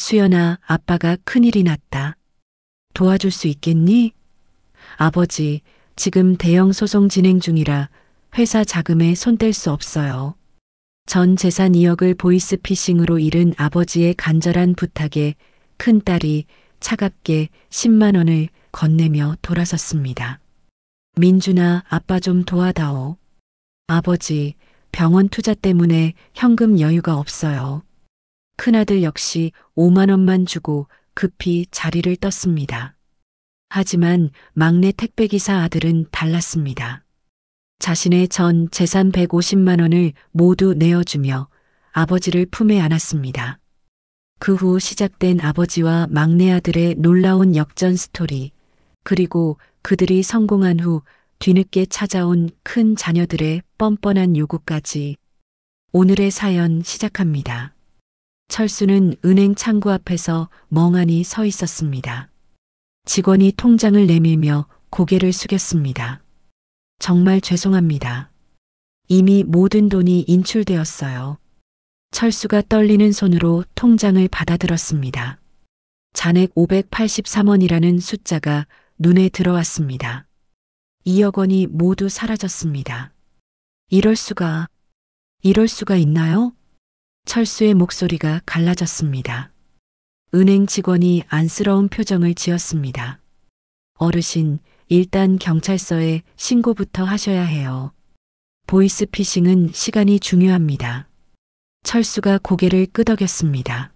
수연아, 아빠가 큰일이 났다. 도와줄 수 있겠니? 아버지, 지금 대형 소송 진행 중이라 회사 자금에 손 뗄 수 없어요. 전 재산 2억을 보이스피싱으로 잃은 아버지의 간절한 부탁에 큰딸이 차갑게 10만 원을 건네며 돌아섰습니다. 민준아, 아빠 좀 도와다오. 아버지, 병원 투자 때문에 현금 여유가 없어요. 큰아들 역시 5만 원만 주고 급히 자리를 떴습니다. 하지만 막내 택배기사 아들은 달랐습니다. 자신의 전 재산 150만 원을 모두 내어주며 아버지를 품에 안았습니다. 그 후 시작된 아버지와 막내 아들의 놀라운 역전 스토리, 그리고 그들이 성공한 후 뒤늦게 찾아온 큰 자녀들의 뻔뻔한 요구까지. 오늘의 사연 시작합니다. 철수는 은행 창구 앞에서 멍하니 서 있었습니다. 직원이 통장을 내밀며 고개를 숙였습니다. 정말 죄송합니다. 이미 모든 돈이 인출되었어요. 철수가 떨리는 손으로 통장을 받아들었습니다. 잔액 583원이라는 숫자가 눈에 들어왔습니다. 2억 원이 모두 사라졌습니다. 이럴 수가 있나요? 철수의 목소리가 갈라졌습니다. 은행 직원이 안쓰러운 표정을 지었습니다. 어르신, 일단 경찰서에 신고부터 하셔야 해요. 보이스피싱은 시간이 중요합니다. 철수가 고개를 끄덕였습니다.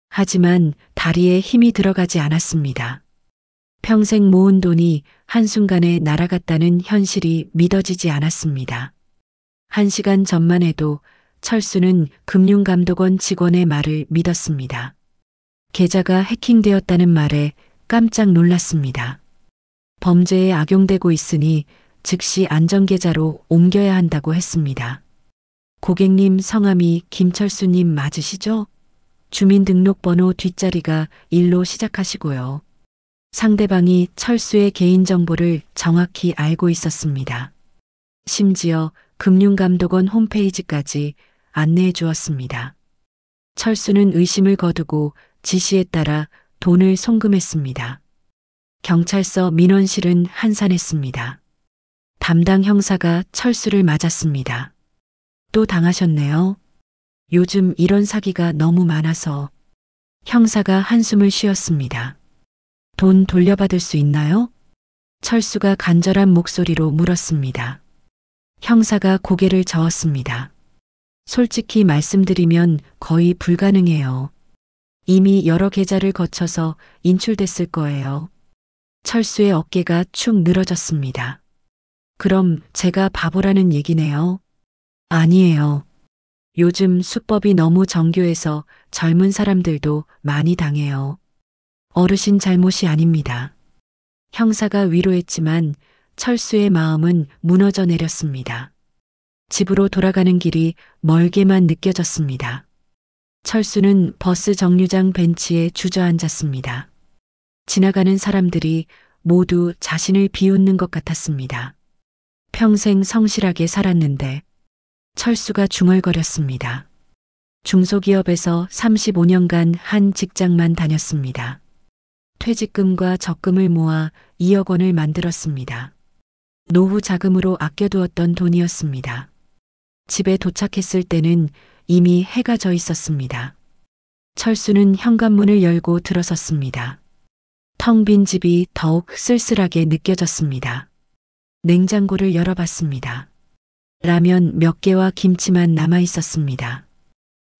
하지만 다리에 힘이 들어가지 않았습니다. 평생 모은 돈이 한순간에 날아갔다는 현실이 믿어지지 않았습니다. 1시간 전만 해도 철수는 금융감독원 직원의 말을 믿었습니다. 계좌가 해킹되었다는 말에 깜짝 놀랐습니다. 범죄에 악용되고 있으니 즉시 안전계좌로 옮겨야 한다고 했습니다. 고객님 성함이 김철수님 맞으시죠? 주민등록번호 뒷자리가 1로 시작하시고요. 상대방이 철수의 개인정보를 정확히 알고 있었습니다. 심지어 금융감독원 홈페이지까지 안내해 주었습니다. 철수는 의심을 거두고 지시에 따라 돈을 송금했습니다. 경찰서 민원실은 한산했습니다. 담당 형사가 철수를 맞았습니다. 또 당하셨네요. 요즘 이런 사기가 너무 많아서. 형사가 한숨을 쉬었습니다. 돈 돌려받을 수 있나요? 철수가 간절한 목소리로 물었습니다. 형사가 고개를 저었습니다. 솔직히 말씀드리면 거의 불가능해요. 이미 여러 계좌를 거쳐서 인출됐을 거예요. 철수의 어깨가 축 늘어졌습니다. 그럼 제가 바보라는 얘기네요. 아니에요. 요즘 수법이 너무 정교해서 젊은 사람들도 많이 당해요. 어르신 잘못이 아닙니다. 형사가 위로했지만 철수의 마음은 무너져 내렸습니다. 집으로 돌아가는 길이 멀게만 느껴졌습니다. 철수는 버스 정류장 벤치에 주저앉았습니다. 지나가는 사람들이 모두 자신을 비웃는 것 같았습니다. 평생 성실하게 살았는데. 철수가 중얼거렸습니다. 중소기업에서 35년간 한 직장만 다녔습니다. 퇴직금과 적금을 모아 2억 원을 만들었습니다. 노후 자금으로 아껴두었던 돈이었습니다. 집에 도착했을 때는 이미 해가 져 있었습니다. 철수는 현관문을 열고 들어섰습니다. 텅 빈 집이 더욱 쓸쓸하게 느껴졌습니다. 냉장고를 열어봤습니다. 라면 몇 개와 김치만 남아 있었습니다.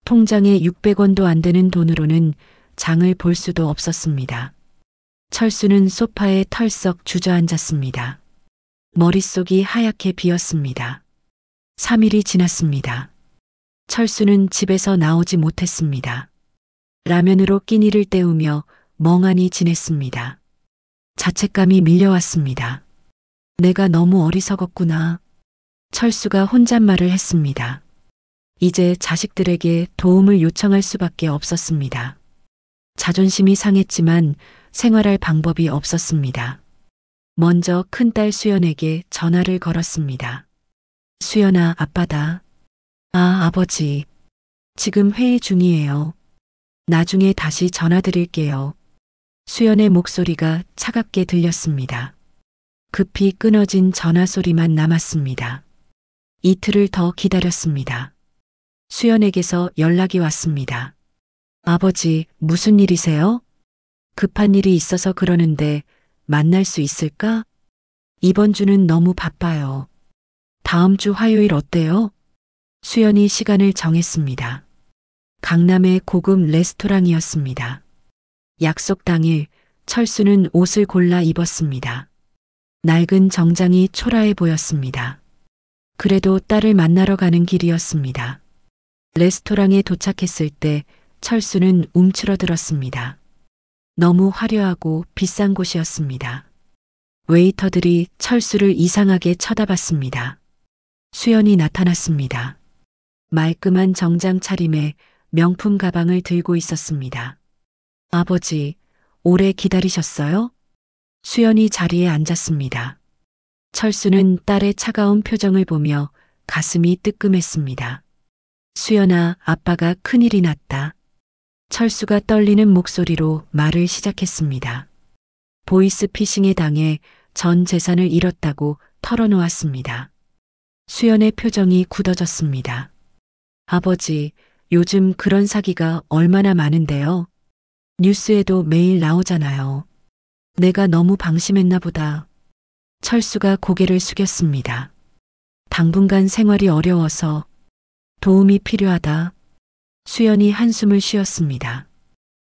통장에 600원도 안 되는 돈으로는 장을 볼 수도 없었습니다. 철수는 소파에 털썩 주저앉았습니다. 머릿속이 하얗게 비었습니다. 3일이 지났습니다. 철수는 집에서 나오지 못했습니다. 라면으로 끼니를 때우며 멍하니 지냈습니다. 자책감이 밀려왔습니다. 내가 너무 어리석었구나. 철수가 혼잣말을 했습니다. 이제 자식들에게 도움을 요청할 수밖에 없었습니다. 자존심이 상했지만 생활할 방법이 없었습니다. 먼저 큰딸 수연에게 전화를 걸었습니다. 수연아, 아빠다. 아, 아버지. 지금 회의 중이에요. 나중에 다시 전화드릴게요. 수연의 목소리가 차갑게 들렸습니다. 급히 끊어진 전화 소리만 남았습니다. 이틀을 더 기다렸습니다. 수연에게서 연락이 왔습니다. 아버지, 무슨 일이세요? 급한 일이 있어서 그러는데 만날 수 있을까? 이번 주는 너무 바빠요. 다음 주 화요일 어때요? 수연이 시간을 정했습니다. 강남의 고급 레스토랑이었습니다. 약속 당일 철수는 옷을 골라 입었습니다. 낡은 정장이 초라해 보였습니다. 그래도 딸을 만나러 가는 길이었습니다. 레스토랑에 도착했을 때 철수는 움츠러들었습니다. 너무 화려하고 비싼 곳이었습니다. 웨이터들이 철수를 이상하게 쳐다봤습니다. 수연이 나타났습니다. 말끔한 정장 차림에 명품 가방을 들고 있었습니다. 아버지, 오래 기다리셨어요? 수연이 자리에 앉았습니다. 철수는 딸의 차가운 표정을 보며 가슴이 뜨끔했습니다. 수연아, 아빠가 큰일이 났다. 철수가 떨리는 목소리로 말을 시작했습니다. 보이스피싱에 당해 전 재산을 잃었다고 털어놓았습니다. 수연의 표정이 굳어졌습니다. 아버지, 요즘 그런 사기가 얼마나 많은데요. 뉴스에도 매일 나오잖아요. 내가 너무 방심했나 보다. 철수가 고개를 숙였습니다. 당분간 생활이 어려워서 도움이 필요하다. 수연이 한숨을 쉬었습니다.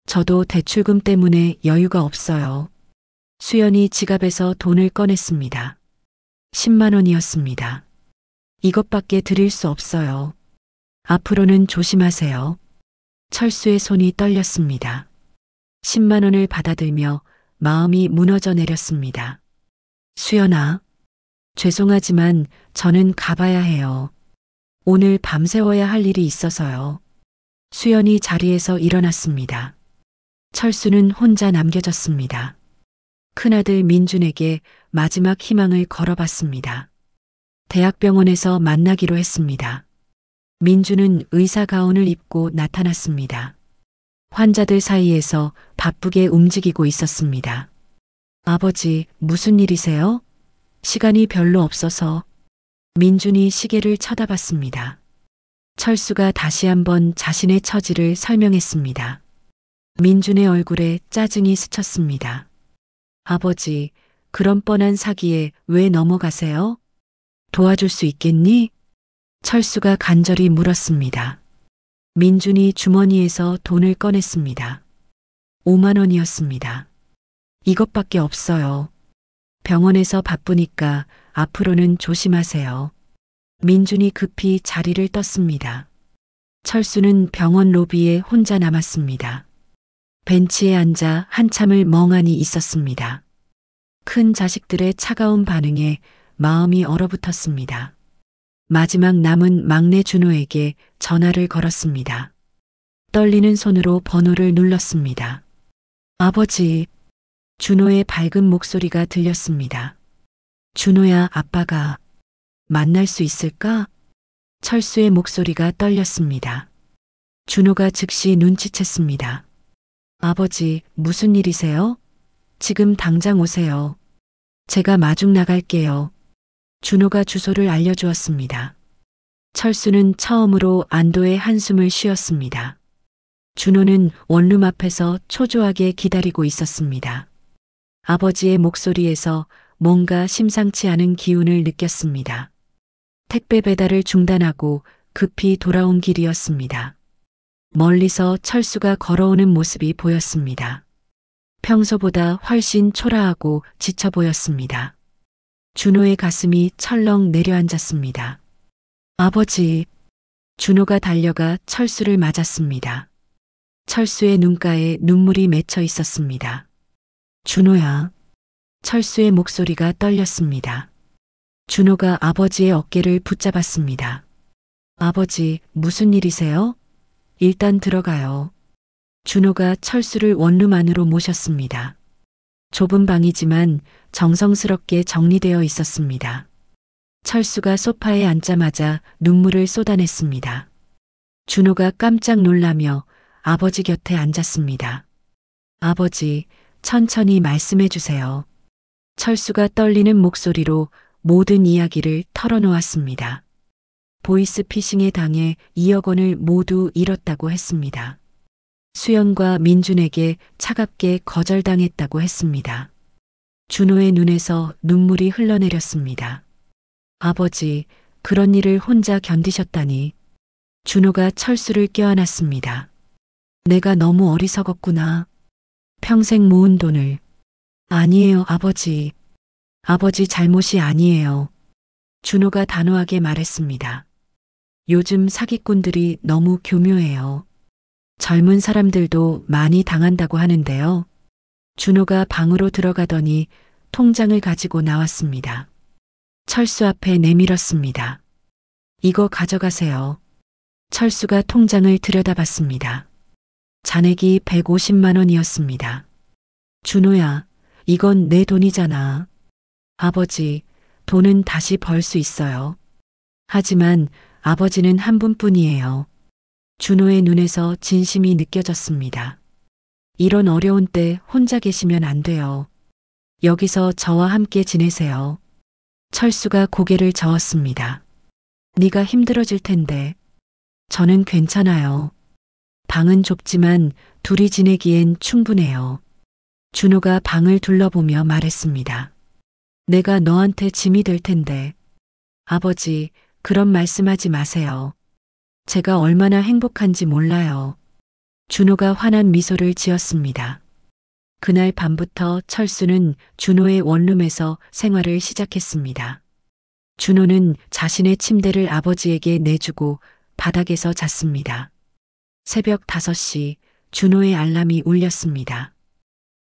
저도 대출금 때문에 여유가 없어요. 수연이 지갑에서 돈을 꺼냈습니다. 10만 원이었습니다. 이것밖에 드릴 수 없어요. 앞으로는 조심하세요. 철수의 손이 떨렸습니다. 10만 원을 받아들며 마음이 무너져 내렸습니다. 수연아, 죄송하지만 저는 가봐야 해요. 오늘 밤새워야 할 일이 있어서요. 수연이 자리에서 일어났습니다. 철수는 혼자 남겨졌습니다. 큰아들 민준에게 마지막 희망을 걸어봤습니다. 대학병원에서 만나기로 했습니다. 민준은 의사 가운을 입고 나타났습니다. 환자들 사이에서 바쁘게 움직이고 있었습니다. 아버지, 무슨 일이세요? 시간이 별로 없어서. 민준이 시계를 쳐다봤습니다. 철수가 다시 한번 자신의 처지를 설명했습니다. 민준의 얼굴에 짜증이 스쳤습니다. 아버지, 그런 뻔한 사기에 왜 넘어가세요? 도와줄 수 있겠니? 철수가 간절히 물었습니다. 민준이 주머니에서 돈을 꺼냈습니다. 5만 원이었습니다. 이것밖에 없어요. 병원에서 바쁘니까 앞으로는 조심하세요. 민준이 급히 자리를 떴습니다. 철수는 병원 로비에 혼자 남았습니다. 벤치에 앉아 한참을 멍하니 있었습니다. 큰 자식들의 차가운 반응에 마음이 얼어붙었습니다. 마지막 남은 막내 준호에게 전화를 걸었습니다. 떨리는 손으로 번호를 눌렀습니다. 아버지, 준호의 밝은 목소리가 들렸습니다. 준호야, 아빠가 만날 수 있을까? 철수의 목소리가 떨렸습니다. 준호가 즉시 눈치챘습니다. 아버지, 무슨 일이세요? 지금 당장 오세요. 제가 마중 나갈게요. 준호가 주소를 알려주었습니다. 철수는 처음으로 안도의 한숨을 쉬었습니다. 준호는 원룸 앞에서 초조하게 기다리고 있었습니다. 아버지의 목소리에서 뭔가 심상치 않은 기운을 느꼈습니다. 택배 배달을 중단하고 급히 돌아온 길이었습니다. 멀리서 철수가 걸어오는 모습이 보였습니다. 평소보다 훨씬 초라하고 지쳐 보였습니다. 준호의 가슴이 철렁 내려앉았습니다. 아버지, 준호가 달려가 철수를 맞았습니다. 철수의 눈가에 눈물이 맺혀 있었습니다. 준호야. 철수의 목소리가 떨렸습니다. 준호가 아버지의 어깨를 붙잡았습니다. 아버지, 무슨 일이세요? 일단 들어가요. 준호가 철수를 원룸 안으로 모셨습니다. 좁은 방이지만 정성스럽게 정리되어 있었습니다. 철수가 소파에 앉자마자 눈물을 쏟아냈습니다. 준호가 깜짝 놀라며 아버지 곁에 앉았습니다. 아버지, 천천히 말씀해 주세요. 철수가 떨리는 목소리로 모든 이야기를 털어놓았습니다. 보이스피싱에 당해 2억 원을 모두 잃었다고 했습니다. 수연과 민준에게 차갑게 거절당했다고 했습니다. 준호의 눈에서 눈물이 흘러내렸습니다. 아버지, 그런 일을 혼자 견디셨다니. 준호가 철수를 껴안았습니다. 내가 너무 어리석었구나. 평생 모은 돈을. 아니에요, 아버지. 아버지 잘못이 아니에요. 준호가 단호하게 말했습니다. 요즘 사기꾼들이 너무 교묘해요. 젊은 사람들도 많이 당한다고 하는데요. 준호가 방으로 들어가더니 통장을 가지고 나왔습니다. 철수 앞에 내밀었습니다. 이거 가져가세요. 철수가 통장을 들여다봤습니다. 잔액이 150만 원이었습니다. 준호야, 이건 내 돈이잖아. 아버지, 돈은 다시 벌 수 있어요. 하지만 아버지는 한 분뿐이에요. 준호의 눈에서 진심이 느껴졌습니다. 이런 어려운 때 혼자 계시면 안 돼요. 여기서 저와 함께 지내세요. 철수가 고개를 저었습니다. 네가 힘들어질 텐데. 저는 괜찮아요. 방은 좁지만 둘이 지내기엔 충분해요. 준호가 방을 둘러보며 말했습니다. 내가 너한테 짐이 될 텐데. 아버지, 그런 말씀하지 마세요. 제가 얼마나 행복한지 몰라요. 준호가 환한 미소를 지었습니다. 그날 밤부터 철수는 준호의 원룸에서 생활을 시작했습니다. 준호는 자신의 침대를 아버지에게 내주고 바닥에서 잤습니다. 새벽 5시 준호의 알람이 울렸습니다.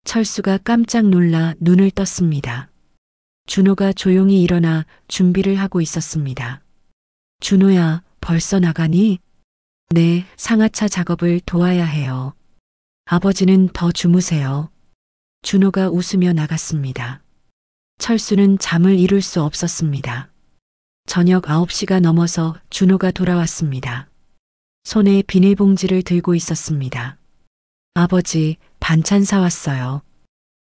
철수가 깜짝 놀라 눈을 떴습니다. 준호가 조용히 일어나 준비를 하고 있었습니다. 준호야, 벌써 나가니? 네, 상하차 작업을 도와야 해요. 아버지는 더 주무세요. 준호가 웃으며 나갔습니다. 철수는 잠을 이룰 수 없었습니다. 저녁 9시가 넘어서 준호가 돌아왔습니다. 손에 비닐봉지를 들고 있었습니다. 아버지, 반찬 사왔어요.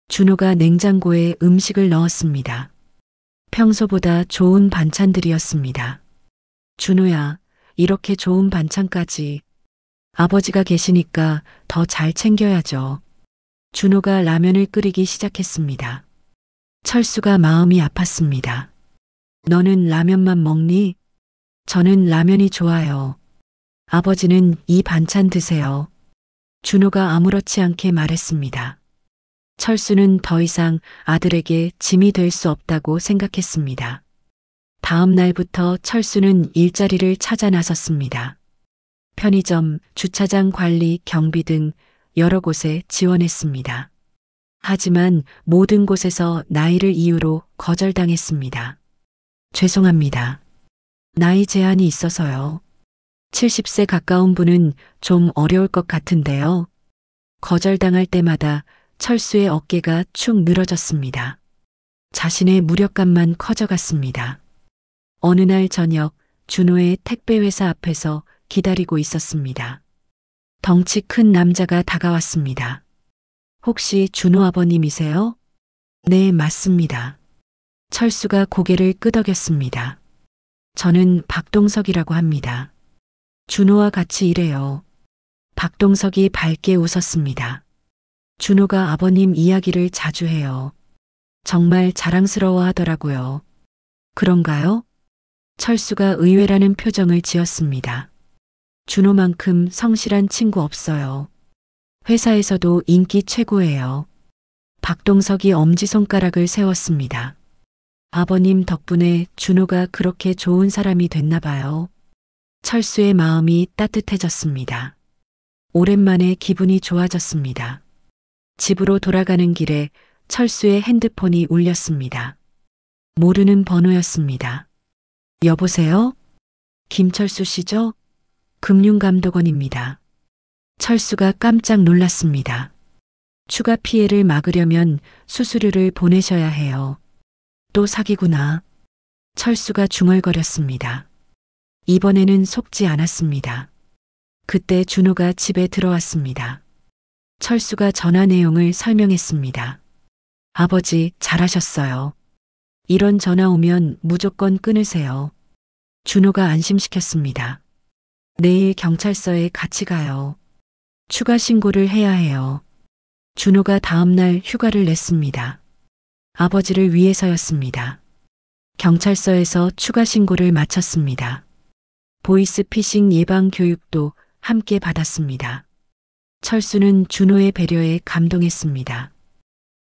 준호가 냉장고에 음식을 넣었습니다. 평소보다 좋은 반찬들이었습니다. 준호야, 이렇게 좋은 반찬까지. 아버지가 계시니까 더 잘 챙겨야죠. 준호가 라면을 끓이기 시작했습니다. 철수가 마음이 아팠습니다. 너는 라면만 먹니? 저는 라면이 좋아요. 아버지는 이 반찬 드세요. 준호가 아무렇지 않게 말했습니다. 철수는 더 이상 아들에게 짐이 될 수 없다고 생각했습니다. 다음 날부터 철수는 일자리를 찾아 나섰습니다. 편의점, 주차장 관리, 경비 등 여러 곳에 지원했습니다. 하지만 모든 곳에서 나이를 이유로 거절당했습니다. 죄송합니다. 나이 제한이 있어서요. 70세 가까운 분은 좀 어려울 것 같은데요. 거절당할 때마다 철수의 어깨가 축 늘어졌습니다. 자신의 무력감만 커져갔습니다. 어느 날 저녁 준호의 택배회사 앞에서 기다리고 있었습니다. 덩치 큰 남자가 다가왔습니다. 혹시 준호 아버님이세요? 네, 맞습니다. 철수가 고개를 끄덕였습니다. 저는 박동석이라고 합니다. 준호와 같이 일해요. 박동석이 밝게 웃었습니다. 준호가 아버님 이야기를 자주 해요. 정말 자랑스러워 하더라고요. 그런가요? 철수가 의외라는 표정을 지었습니다. 준호만큼 성실한 친구 없어요. 회사에서도 인기 최고예요. 박동석이 엄지손가락을 세웠습니다. 아버님 덕분에 준호가 그렇게 좋은 사람이 됐나 봐요. 철수의 마음이 따뜻해졌습니다. 오랜만에 기분이 좋아졌습니다. 집으로 돌아가는 길에 철수의 핸드폰이 울렸습니다. 모르는 번호였습니다. 여보세요? 김철수 씨죠? 금융감독원입니다. 철수가 깜짝 놀랐습니다. 추가 피해를 막으려면 수수료를 보내셔야 해요. 또 사기구나. 철수가 중얼거렸습니다. 이번에는 속지 않았습니다. 그때 준호가 집에 들어왔습니다. 철수가 전화 내용을 설명했습니다. 아버지, 잘하셨어요. 이런 전화 오면 무조건 끊으세요. 준호가 안심시켰습니다. 내일 경찰서에 같이 가요. 추가 신고를 해야 해요. 준호가 다음날 휴가를 냈습니다. 아버지를 위해서였습니다. 경찰서에서 추가 신고를 마쳤습니다. 보이스피싱 예방 교육도 함께 받았습니다. 철수는 준호의 배려에 감동했습니다.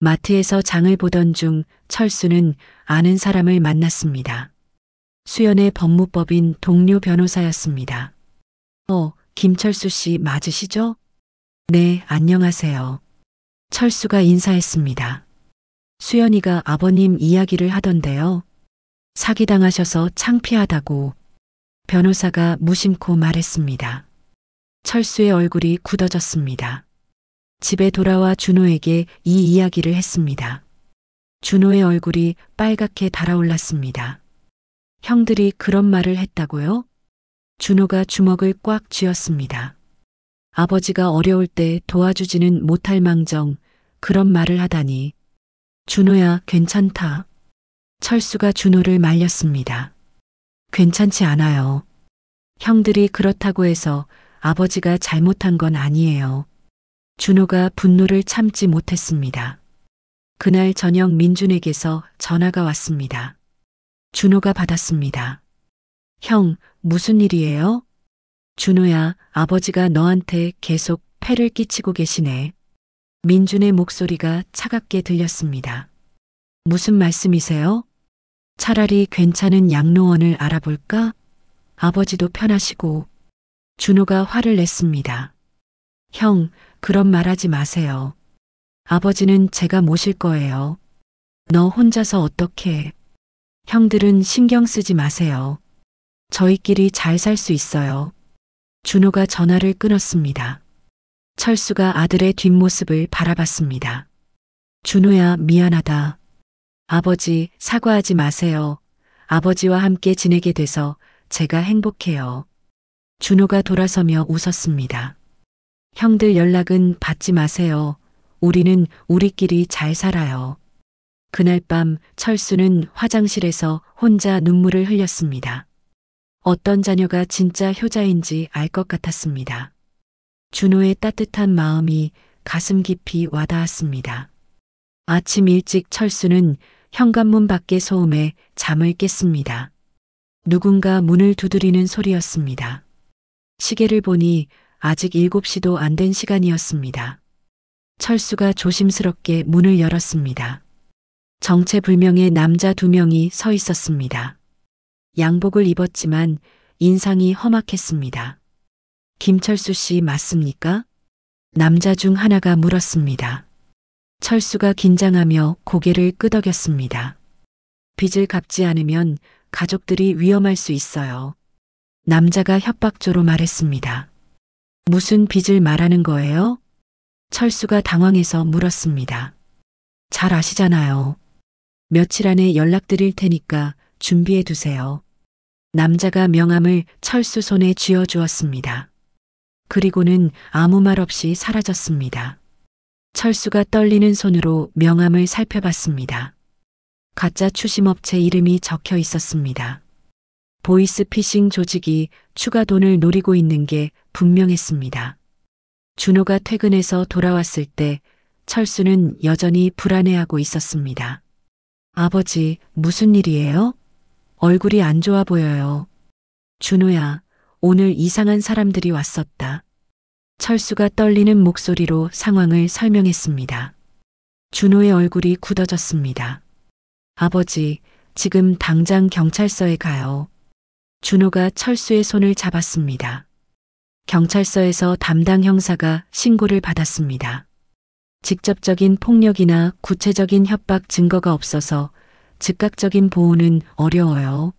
마트에서 장을 보던 중 철수는 아는 사람을 만났습니다. 수연의 법무법인 동료 변호사였습니다. 김철수 씨 맞으시죠? 네, 안녕하세요. 철수가 인사했습니다. 수연이가 아버님 이야기를 하던데요. 사기당하셔서 창피하다고 변호사가 무심코 말했습니다. 철수의 얼굴이 굳어졌습니다. 집에 돌아와 준호에게 이 이야기를 했습니다. 준호의 얼굴이 빨갛게 달아올랐습니다. 형들이 그런 말을 했다고요? 준호가 주먹을 꽉 쥐었습니다. 아버지가 어려울 때 도와주지는 못할 망정 그런 말을 하다니. 준호야, 괜찮다. 철수가 준호를 말렸습니다. 괜찮지 않아요. 형들이 그렇다고 해서 아버지가 잘못한 건 아니에요. 준호가 분노를 참지 못했습니다. 그날 저녁 민준에게서 전화가 왔습니다. 준호가 받았습니다. 형, 무슨 일이에요? 준호야, 아버지가 너한테 계속 폐를 끼치고 계시네. 민준의 목소리가 차갑게 들렸습니다. 무슨 말씀이세요? 차라리 괜찮은 양로원을 알아볼까? 아버지도 편하시고. 준호가 화를 냈습니다. 형, 그런 말 하지 마세요. 아버지는 제가 모실 거예요. 너 혼자서 어떻게. 형들은 신경 쓰지 마세요. 저희끼리 잘 살 수 있어요. 준호가 전화를 끊었습니다. 철수가 아들의 뒷모습을 바라봤습니다. 준호야, 미안하다. 아버지, 사과하지 마세요. 아버지와 함께 지내게 돼서 제가 행복해요. 준호가 돌아서며 웃었습니다. 형들 연락은 받지 마세요. 우리는 우리끼리 잘 살아요. 그날 밤 철수는 화장실에서 혼자 눈물을 흘렸습니다. 어떤 자녀가 진짜 효자인지 알 것 같았습니다. 준호의 따뜻한 마음이 가슴 깊이 와닿았습니다. 아침 일찍 철수는 현관문 밖의 소음에 잠을 깼습니다. 누군가 문을 두드리는 소리였습니다. 시계를 보니 아직 7시도 안 된 시간이었습니다. 철수가 조심스럽게 문을 열었습니다. 정체불명의 남자 2명이 서 있었습니다. 양복을 입었지만 인상이 험악했습니다. 김철수 씨 맞습니까? 남자 중 하나가 물었습니다. 철수가 긴장하며 고개를 끄덕였습니다. 빚을 갚지 않으면 가족들이 위험할 수 있어요. 남자가 협박조로 말했습니다. 무슨 빚을 말하는 거예요? 철수가 당황해서 물었습니다. 잘 아시잖아요. 며칠 안에 연락드릴 테니까 준비해 두세요. 남자가 명함을 철수 손에 쥐어주었습니다. 그리고는 아무 말 없이 사라졌습니다. 철수가 떨리는 손으로 명함을 살펴봤습니다. 가짜 추심업체 이름이 적혀 있었습니다. 보이스피싱 조직이 추가 돈을 노리고 있는 게 분명했습니다. 준호가 퇴근해서 돌아왔을 때 철수는 여전히 불안해하고 있었습니다. 아버지, 무슨 일이에요? 얼굴이 안 좋아 보여요. 준호야, 오늘 이상한 사람들이 왔었다. 철수가 떨리는 목소리로 상황을 설명했습니다. 준호의 얼굴이 굳어졌습니다. 아버지, 지금 당장 경찰서에 가요. 준호가 철수의 손을 잡았습니다. 경찰서에서 담당 형사가 신고를 받았습니다. 직접적인 폭력이나 구체적인 협박 증거가 없어서 즉각적인 보호는 어려워요.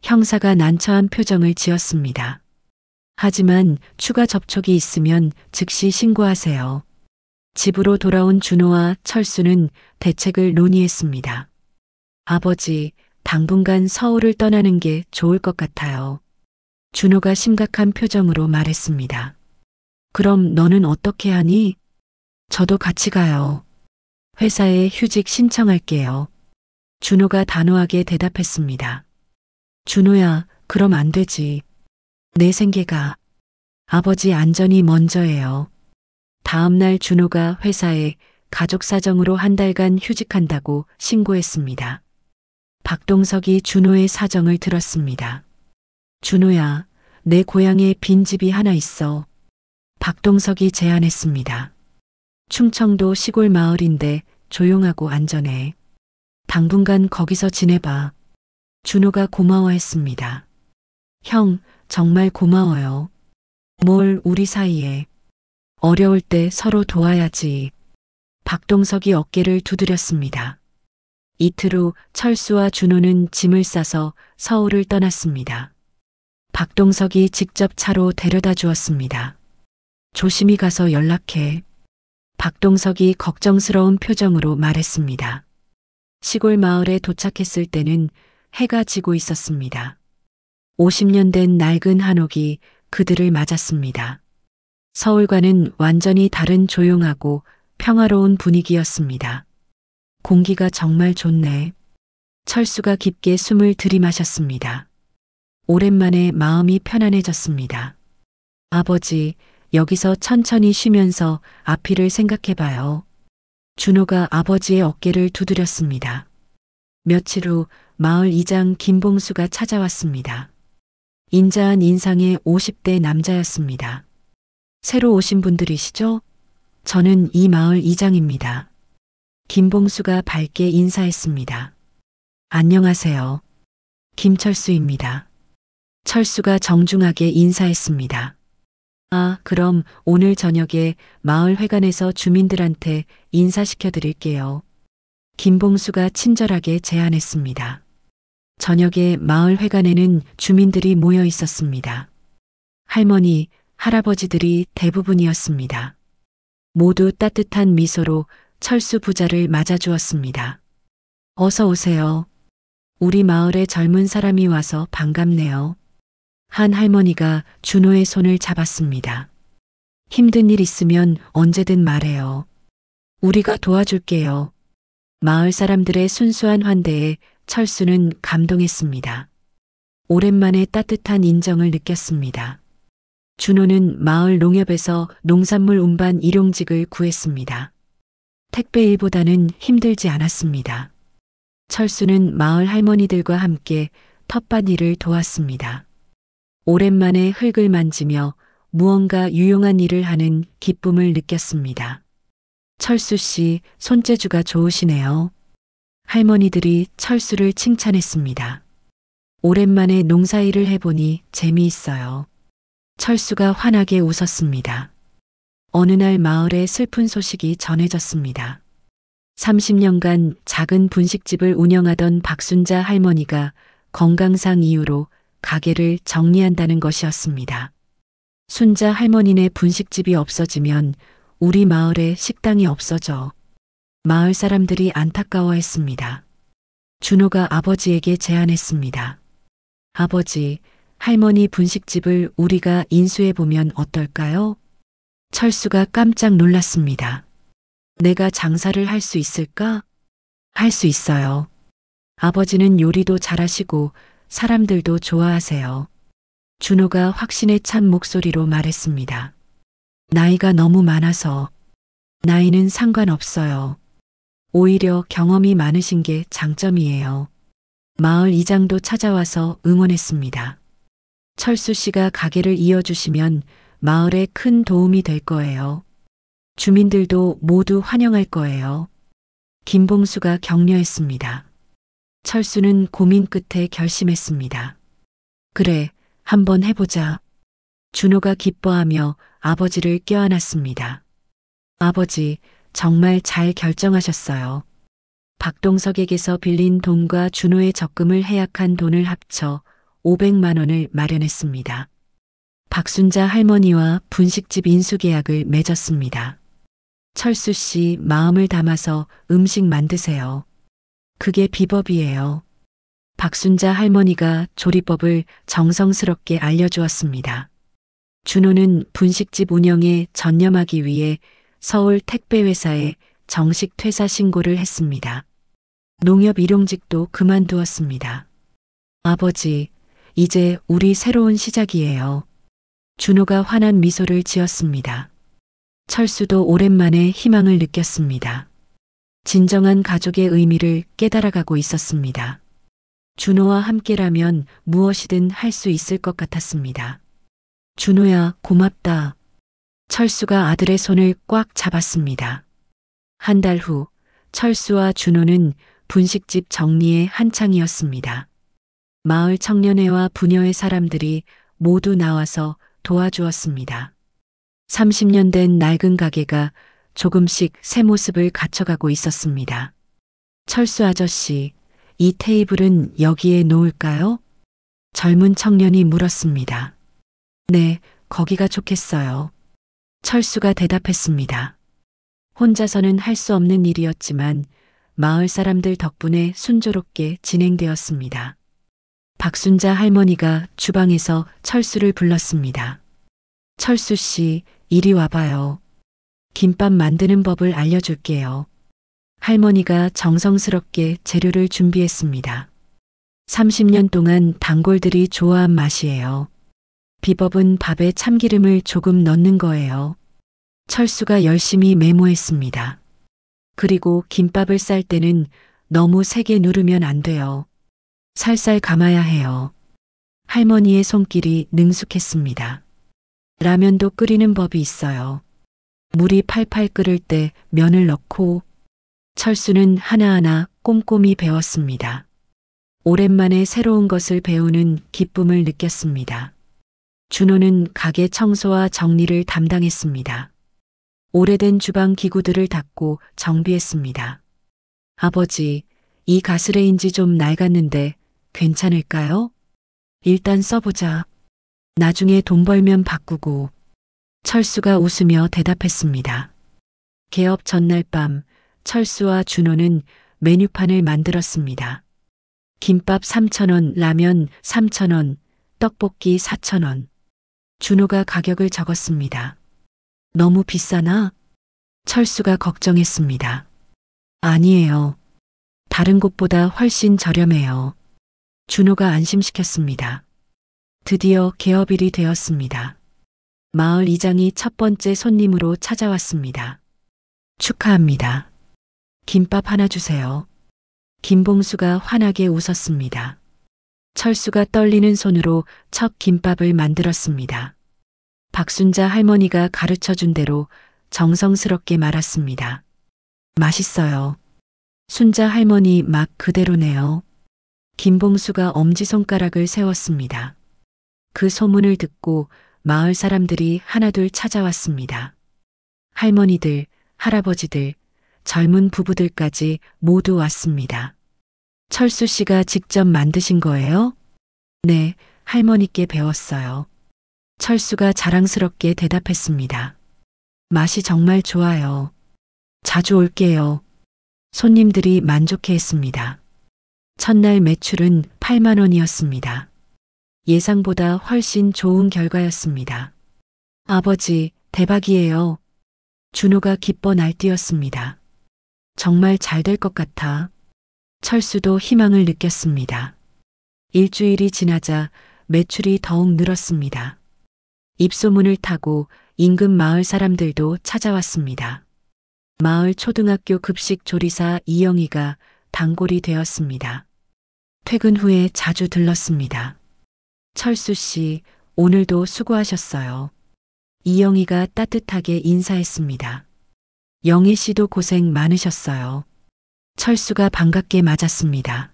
형사가 난처한 표정을 지었습니다. 하지만 추가 접촉이 있으면 즉시 신고하세요. 집으로 돌아온 준호와 철수는 대책을 논의했습니다. 아버지, 당분간 서울을 떠나는 게 좋을 것 같아요. 준호가 심각한 표정으로 말했습니다. 그럼 너는 어떻게 하니? 저도 같이 가요. 회사에 휴직 신청할게요. 준호가 단호하게 대답했습니다. 준호야, 그럼 안 되지. 내 생계가. 아버지 안전이 먼저예요. 다음 날 준호가 회사에 가족 사정으로 한 달간 휴직한다고 신고했습니다. 박동석이 준호의 사정을 들었습니다. 준호야, 내 고향에 빈집이 하나 있어. 박동석이 제안했습니다. 충청도 시골 마을인데 조용하고 안전해. 당분간 거기서 지내봐. 준호가 고마워했습니다. 형, 정말 고마워요. 뭘 우리 사이에. 어려울 때 서로 도와야지. 박동석이 어깨를 두드렸습니다. 이틀 후 철수와 준호는 짐을 싸서 서울을 떠났습니다. 박동석이 직접 차로 데려다 주었습니다. 조심히 가서 연락해. 박동석이 걱정스러운 표정으로 말했습니다. 시골 마을에 도착했을 때는 해가 지고 있었습니다. 50년 된 낡은 한옥이 그들을 맞았습니다. 서울과는 완전히 다른 조용하고 평화로운 분위기였습니다. 공기가 정말 좋네. 철수가 깊게 숨을 들이마셨습니다. 오랜만에 마음이 편안해졌습니다. 아버지, 여기서 천천히 쉬면서 앞일을 생각해봐요. 준호가 아버지의 어깨를 두드렸습니다. 며칠 후 마을 이장 김봉수가 찾아왔습니다. 인자한 인상의 50대 남자였습니다. 새로 오신 분들이시죠? 저는 이 마을 이장입니다. 김봉수가 밝게 인사했습니다. 안녕하세요. 김철수입니다. 철수가 정중하게 인사했습니다. 아, 그럼 오늘 저녁에 마을 회관에서 주민들한테 인사시켜 드릴게요. 김봉수가 친절하게 제안했습니다. 저녁에 마을 회관에는 주민들이 모여 있었습니다. 할머니, 할아버지들이 대부분이었습니다. 모두 따뜻한 미소로 철수 부자를 맞아주었습니다. 어서 오세요. 우리 마을에 젊은 사람이 와서 반갑네요. 한 할머니가 준호의 손을 잡았습니다. 힘든 일 있으면 언제든 말해요. 우리가 도와줄게요. 마을 사람들의 순수한 환대에 철수는 감동했습니다. 오랜만에 따뜻한 인정을 느꼈습니다. 준호는 마을 농협에서 농산물 운반 일용직을 구했습니다. 택배 일보다는 힘들지 않았습니다. 철수는 마을 할머니들과 함께 텃밭 일을 도왔습니다. 오랜만에 흙을 만지며 무언가 유용한 일을 하는 기쁨을 느꼈습니다. 철수 씨, 손재주가 좋으시네요. 할머니들이 철수를 칭찬했습니다. 오랜만에 농사일을 해보니 재미있어요. 철수가 환하게 웃었습니다. 어느 날 마을에 슬픈 소식이 전해졌습니다. 30년간 작은 분식집을 운영하던 박순자 할머니가 건강상 이유로 가게를 정리한다는 것이었습니다. 순자 할머니네 분식집이 없어지면 우리 마을에 식당이 없어져. 마을 사람들이 안타까워했습니다. 준호가 아버지에게 제안했습니다. 아버지, 할머니 분식집을 우리가 인수해보면 어떨까요? 철수가 깜짝 놀랐습니다. 내가 장사를 할 수 있을까? 할 수 있어요. 아버지는 요리도 잘하시고 사람들도 좋아하세요. 준호가 확신에 찬 목소리로 말했습니다. 나이가 너무 많아서. 나이는 상관없어요. 오히려 경험이 많으신 게 장점이에요. 마을 이장도 찾아와서 응원했습니다. 철수 씨가 가게를 이어주시면 마을에 큰 도움이 될 거예요. 주민들도 모두 환영할 거예요. 김봉수가 격려했습니다. 철수는 고민 끝에 결심했습니다. 그래, 한번 해보자. 준호가 기뻐하며 아버지를 껴안았습니다. 아버지, 정말 잘 결정하셨어요. 박동석에게서 빌린 돈과 준호의 적금을 해약한 돈을 합쳐 500만 원을 마련했습니다. 박순자 할머니와 분식집 인수 계약을 맺었습니다. 철수 씨, 마음을 담아서 음식 만드세요. 그게 비법이에요. 박순자 할머니가 조리법을 정성스럽게 알려주었습니다. 준호는 분식집 운영에 전념하기 위해 서울 택배회사에 정식 퇴사 신고를 했습니다. 농협 일용직도 그만두었습니다. 아버지, 이제 우리 새로운 시작이에요. 준호가 환한 미소를 지었습니다. 철수도 오랜만에 희망을 느꼈습니다. 진정한 가족의 의미를 깨달아가고 있었습니다. 준호와 함께라면 무엇이든 할 수 있을 것 같았습니다. 준호야, 고맙다. 철수가 아들의 손을 꽉 잡았습니다. 한 달 후, 철수와 준호는 분식집 정리에 한창이었습니다. 마을 청년회와 부녀회 사람들이 모두 나와서 도와주었습니다. 30년 된 낡은 가게가 조금씩 새 모습을 갖춰가고 있었습니다. 철수 아저씨, 이 테이블은 여기에 놓을까요? 젊은 청년이 물었습니다. 네, 거기가 좋겠어요. 철수가 대답했습니다. 혼자서는 할 수 없는 일이었지만 마을 사람들 덕분에 순조롭게 진행되었습니다. 박순자 할머니가 주방에서 철수를 불렀습니다. 철수 씨, 이리 와봐요. 김밥 만드는 법을 알려줄게요. 할머니가 정성스럽게 재료를 준비했습니다. 30년 동안 단골들이 좋아한 맛이에요. 비법은 밥에 참기름을 조금 넣는 거예요. 철수가 열심히 메모했습니다. 그리고 김밥을 쌀 때는 너무 세게 누르면 안 돼요. 살살 감아야 해요. 할머니의 손길이 능숙했습니다. 라면도 끓이는 법이 있어요. 물이 팔팔 끓을 때 면을 넣고. 철수는 하나하나 꼼꼼히 배웠습니다. 오랜만에 새로운 것을 배우는 기쁨을 느꼈습니다. 준호는 가게 청소와 정리를 담당했습니다. 오래된 주방 기구들을 닦고 정비했습니다. 아버지, 이 가스레인지 좀 낡았는데 괜찮을까요? 일단 써보자. 나중에 돈 벌면 바꾸고. 철수가 웃으며 대답했습니다. 개업 전날 밤, 철수와 준호는 메뉴판을 만들었습니다. 김밥 3,000원, 라면 3,000원, 떡볶이 4,000원. 준호가 가격을 적었습니다. 너무 비싸나? 철수가 걱정했습니다. 아니에요. 다른 곳보다 훨씬 저렴해요. 준호가 안심시켰습니다. 드디어 개업일이 되었습니다. 마을 이장이 첫 번째 손님으로 찾아왔습니다. 축하합니다. 김밥 하나 주세요. 김봉수가 환하게 웃었습니다. 철수가 떨리는 손으로 첫 김밥을 만들었습니다. 박순자 할머니가 가르쳐준 대로 정성스럽게 말았습니다. 맛있어요. 순자 할머니 맛 그대로네요. 김봉수가 엄지손가락을 세웠습니다. 그 소문을 듣고 마을 사람들이 하나둘 찾아왔습니다. 할머니들, 할아버지들, 젊은 부부들까지 모두 왔습니다. 철수 씨가 직접 만드신 거예요? 네, 할머니께 배웠어요. 철수가 자랑스럽게 대답했습니다. 맛이 정말 좋아요. 자주 올게요. 손님들이 만족해했습니다. 첫날 매출은 8만 원이었습니다. 예상보다 훨씬 좋은 결과였습니다. 아버지, 대박이에요. 준호가 기뻐 날뛰었습니다. 정말 잘 될 것 같아. 철수도 희망을 느꼈습니다. 일주일이 지나자 매출이 더욱 늘었습니다. 입소문을 타고 인근 마을 사람들도 찾아왔습니다. 마을 초등학교 급식 조리사 이영희가 단골이 되었습니다. 퇴근 후에 자주 들렀습니다. 철수 씨, 오늘도 수고하셨어요. 이영희가 따뜻하게 인사했습니다. 영희 씨도 고생 많으셨어요. 철수가 반갑게 맞았습니다.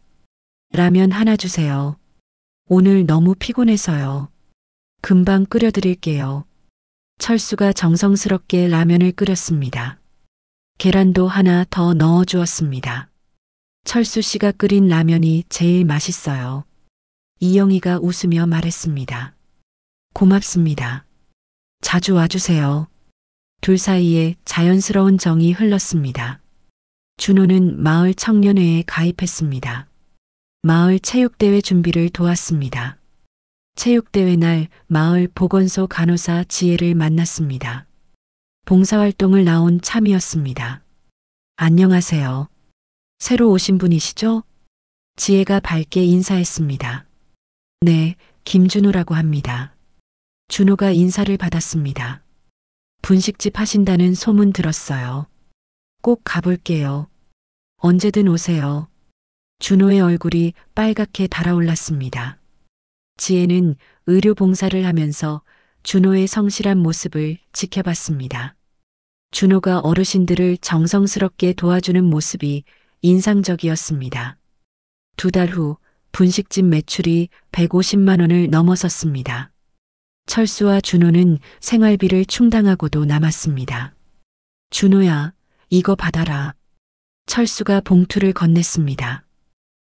라면 하나 주세요. 오늘 너무 피곤해서요. 금방 끓여드릴게요. 철수가 정성스럽게 라면을 끓였습니다. 계란도 하나 더 넣어주었습니다. 철수 씨가 끓인 라면이 제일 맛있어요. 이영희가 웃으며 말했습니다. 고맙습니다. 자주 와주세요. 둘 사이에 자연스러운 정이 흘렀습니다. 준호는 마을 청년회에 가입했습니다. 마을 체육대회 준비를 도왔습니다. 체육대회 날 마을 보건소 간호사 지혜를 만났습니다. 봉사활동을 나온 참이었습니다. 안녕하세요. 새로 오신 분이시죠? 지혜가 밝게 인사했습니다. 네, 김준호라고 합니다. 준호가 인사를 받았습니다. 분식집 하신다는 소문 들었어요. 꼭 가볼게요. 언제든 오세요. 준호의 얼굴이 빨갛게 달아올랐습니다. 지혜는 의료 봉사를 하면서 준호의 성실한 모습을 지켜봤습니다. 준호가 어르신들을 정성스럽게 도와주는 모습이 인상적이었습니다. 2달 후 분식집 매출이 150만 원을 넘어섰습니다. 철수와 준호는 생활비를 충당하고도 남았습니다. 준호야, 이거 받아라. 철수가 봉투를 건넸습니다.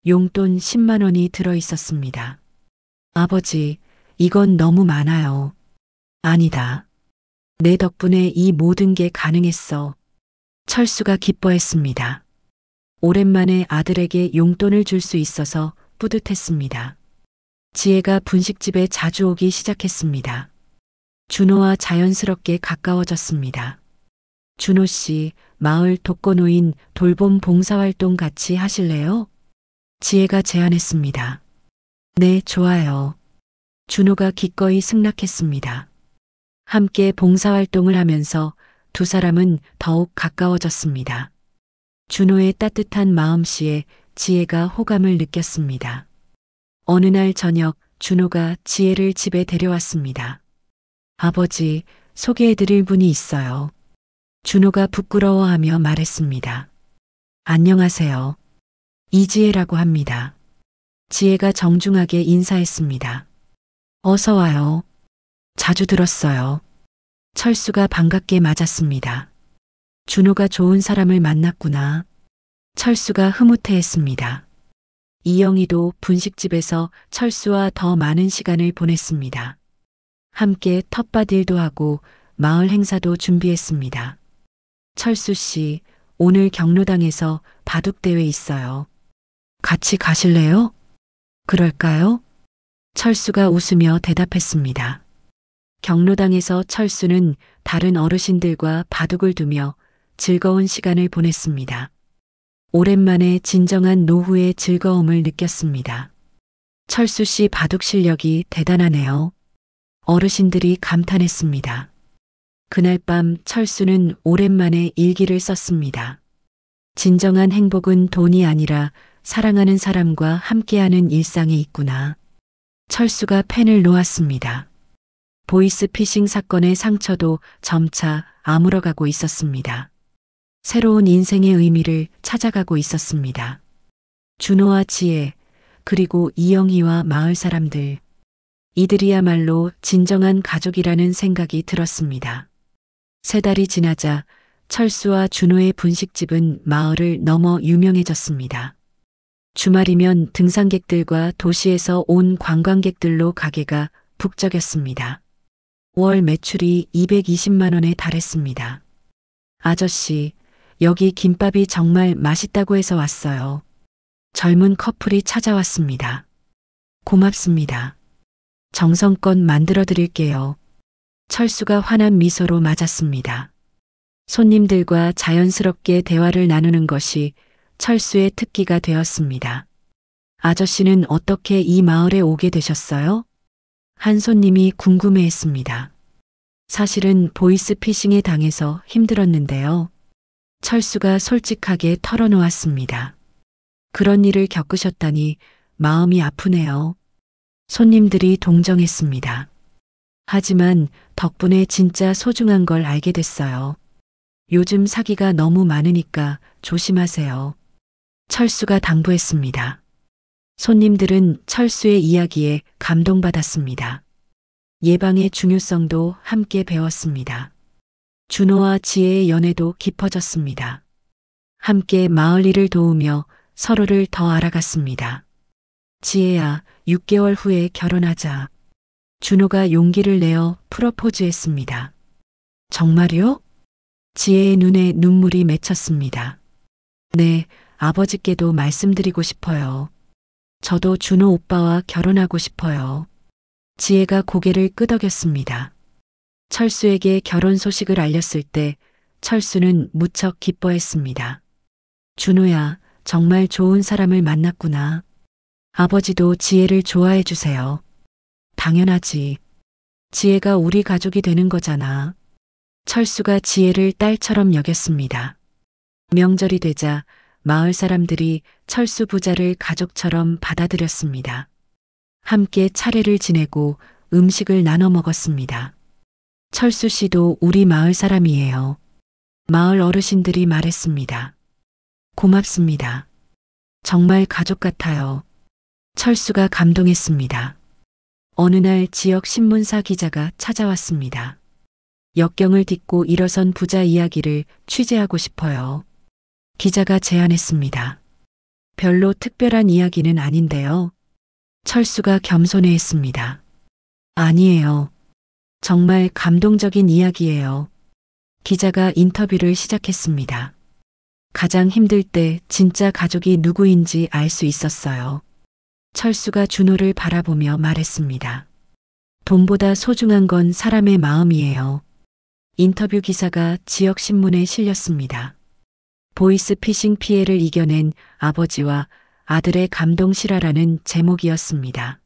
용돈 10만 원이 들어 있었습니다. 아버지, 이건 너무 많아요. 아니다. 내 덕분에 이 모든 게 가능했어. 철수가 기뻐했습니다. 오랜만에 아들에게 용돈을 줄 수 있어서 뿌듯했습니다. 지혜가 분식집에 자주 오기 시작했습니다. 준호와 자연스럽게 가까워졌습니다. 준호 씨, 마을 독거노인 돌봄 봉사활동 같이 하실래요? 지혜가 제안했습니다. 네, 좋아요. 준호가 기꺼이 승낙했습니다. 함께 봉사활동을 하면서 두 사람은 더욱 가까워졌습니다. 준호의 따뜻한 마음씨에 지혜가 호감을 느꼈습니다. 어느 날 저녁 준호가 지혜를 집에 데려왔습니다. 아버지, 소개해드릴 분이 있어요. 준호가 부끄러워하며 말했습니다. 안녕하세요. 이지혜라고 합니다. 지혜가 정중하게 인사했습니다. 어서 와요. 자주 들었어요. 철수가 반갑게 맞았습니다. 준호가 좋은 사람을 만났구나. 철수가 흐뭇해했습니다. 이영희도 분식집에서 철수와 더 많은 시간을 보냈습니다. 함께 텃밭 일도 하고 마을 행사도 준비했습니다. 철수 씨, 오늘 경로당에서 바둑대회 있어요. 같이 가실래요? 그럴까요? 철수가 웃으며 대답했습니다. 경로당에서 철수는 다른 어르신들과 바둑을 두며 즐거운 시간을 보냈습니다. 오랜만에 진정한 노후의 즐거움을 느꼈습니다. 철수 씨 바둑 실력이 대단하네요. 어르신들이 감탄했습니다. 그날 밤 철수는 오랜만에 일기를 썼습니다. 진정한 행복은 돈이 아니라 사랑하는 사람과 함께하는 일상에 있구나. 철수가 펜을 놓았습니다. 보이스피싱 사건의 상처도 점차 아물어가고 있었습니다. 새로운 인생의 의미를 찾아가고 있었습니다. 준호와 지혜, 그리고 이영희와 마을 사람들. 이들이야말로 진정한 가족이라는 생각이 들었습니다. 3달이 지나자 철수와 준호의 분식집은 마을을 넘어 유명해졌습니다. 주말이면 등산객들과 도시에서 온 관광객들로 가게가 북적였습니다. 월 매출이 220만 원에 달했습니다. 아저씨, 여기 김밥이 정말 맛있다고 해서 왔어요. 젊은 커플이 찾아왔습니다. 고맙습니다. 정성껏 만들어 드릴게요. 철수가 환한 미소로 맞았습니다. 손님들과 자연스럽게 대화를 나누는 것이 철수의 특기가 되었습니다. 아저씨는 어떻게 이 마을에 오게 되셨어요? 한 손님이 궁금해했습니다. 사실은 보이스피싱에 당해서 힘들었는데요. 철수가 솔직하게 털어놓았습니다. 그런 일을 겪으셨다니 마음이 아프네요. 손님들이 동정했습니다. 하지만 덕분에 진짜 소중한 걸 알게 됐어요. 요즘 사기가 너무 많으니까 조심하세요. 철수가 당부했습니다. 손님들은 철수의 이야기에 감동받았습니다. 예방의 중요성도 함께 배웠습니다. 준호와 지혜의 연애도 깊어졌습니다. 함께 마을 일을 도우며 서로를 더 알아갔습니다. 지혜야, 6개월 후에 결혼하자. 준호가 용기를 내어 프로포즈했습니다. 정말요? 지혜의 눈에 눈물이 맺혔습니다. 네, 아버지께도 말씀드리고 싶어요. 저도 준호 오빠와 결혼하고 싶어요. 지혜가 고개를 끄덕였습니다. 철수에게 결혼 소식을 알렸을 때 철수는 무척 기뻐했습니다. 준호야, 정말 좋은 사람을 만났구나. 아버지도 지혜를 좋아해 주세요. 당연하지. 지혜가 우리 가족이 되는 거잖아. 철수가 지혜를 딸처럼 여겼습니다. 명절이 되자 마을 사람들이 철수 부자를 가족처럼 받아들였습니다. 함께 차례를 지내고 음식을 나눠 먹었습니다. 철수 씨도 우리 마을 사람이에요. 마을 어르신들이 말했습니다. 고맙습니다. 정말 가족 같아요. 철수가 감동했습니다. 어느 날 지역 신문사 기자가 찾아왔습니다. 역경을 딛고 일어선 부자 이야기를 취재하고 싶어요. 기자가 제안했습니다. 별로 특별한 이야기는 아닌데요. 철수가 겸손해했습니다. 아니에요. 정말 감동적인 이야기예요. 기자가 인터뷰를 시작했습니다. 가장 힘들 때 진짜 가족이 누구인지 알 수 있었어요. 철수가 준호를 바라보며 말했습니다. 돈보다 소중한 건 사람의 마음이에요. 인터뷰 기사가 지역 신문에 실렸습니다. 보이스피싱 피해를 이겨낸 아버지와 아들의 감동 실화라는 제목이었습니다.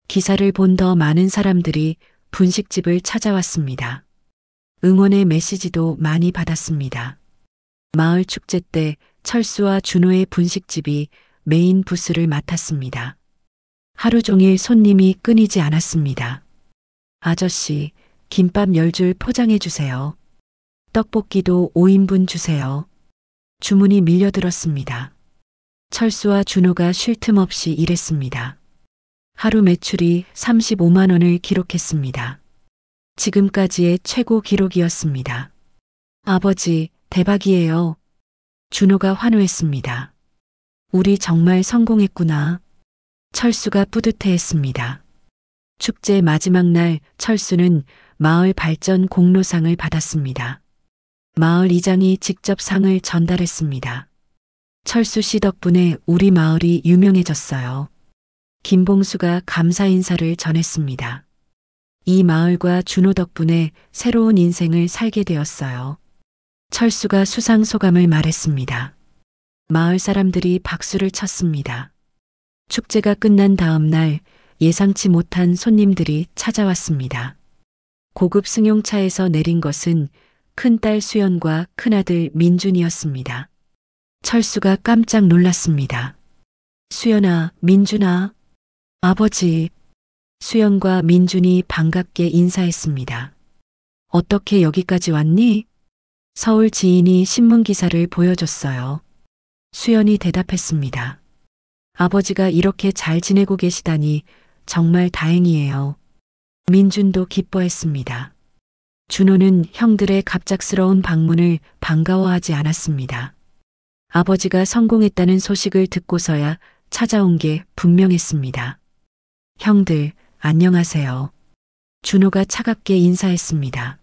기사를 본 더 많은 사람들이 분식집을 찾아왔습니다. 응원의 메시지도 많이 받았습니다. 마을 축제 때 철수와 준호의 분식집이 메인 부스를 맡았습니다. 하루 종일 손님이 끊이지 않았습니다. 아저씨, 김밥 10줄 포장해 주세요. 떡볶이도 5인분 주세요. 주문이 밀려들었습니다. 철수와 준호가 쉴 틈 없이 일했습니다. 하루 매출이 35만 원을 기록했습니다. 지금까지의 최고 기록이었습니다. 아버지, 대박이에요. 준호가 환호했습니다. 우리 정말 성공했구나. 철수가 뿌듯해했습니다. 축제 마지막 날 철수는 마을 발전 공로상을 받았습니다. 마을 이장이 직접 상을 전달했습니다. 철수 씨 덕분에 우리 마을이 유명해졌어요. 김봉수가 감사 인사를 전했습니다. 이 마을과 준호 덕분에 새로운 인생을 살게 되었어요. 철수가 수상 소감을 말했습니다. 마을 사람들이 박수를 쳤습니다. 축제가 끝난 다음 날 예상치 못한 손님들이 찾아왔습니다. 고급 승용차에서 내린 것은 큰딸 수연과 큰아들 민준이었습니다. 철수가 깜짝 놀랐습니다. 수연아, 민준아. 아버지. 수연과 민준이 반갑게 인사했습니다. 어떻게 여기까지 왔니? 서울 지인이 신문 기사를 보여줬어요. 수연이 대답했습니다. 아버지가 이렇게 잘 지내고 계시다니 정말 다행이에요. 민준도 기뻐했습니다. 준호는 형들의 갑작스러운 방문을 반가워하지 않았습니다. 아버지가 성공했다는 소식을 듣고서야 찾아온 게 분명했습니다. 형들, 안녕하세요. 준호가 차갑게 인사했습니다.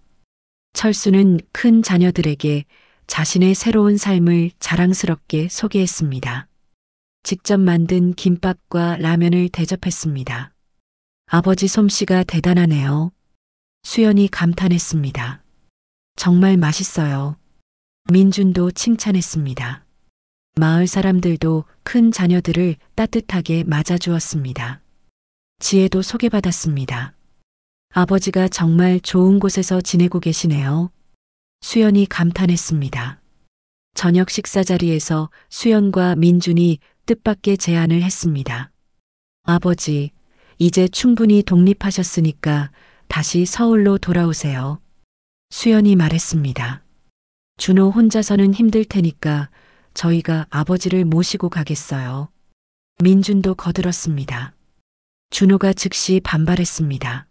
철수는 큰 자녀들에게 자신의 새로운 삶을 자랑스럽게 소개했습니다. 직접 만든 김밥과 라면을 대접했습니다. 아버지 솜씨가 대단하네요. 수연이 감탄했습니다. 정말 맛있어요. 민준도 칭찬했습니다. 마을 사람들도 큰 자녀들을 따뜻하게 맞아주었습니다. 지혜도 소개받았습니다. 아버지가 정말 좋은 곳에서 지내고 계시네요. 수연이 감탄했습니다. 저녁 식사 자리에서 수연과 민준이 뜻밖의 제안을 했습니다. 아버지, 이제 충분히 독립하셨으니까 다시 서울로 돌아오세요. 수연이 말했습니다. 준호 혼자서는 힘들 테니까 저희가 아버지를 모시고 가겠어요. 민준도 거들었습니다. 준호가 즉시 반발했습니다.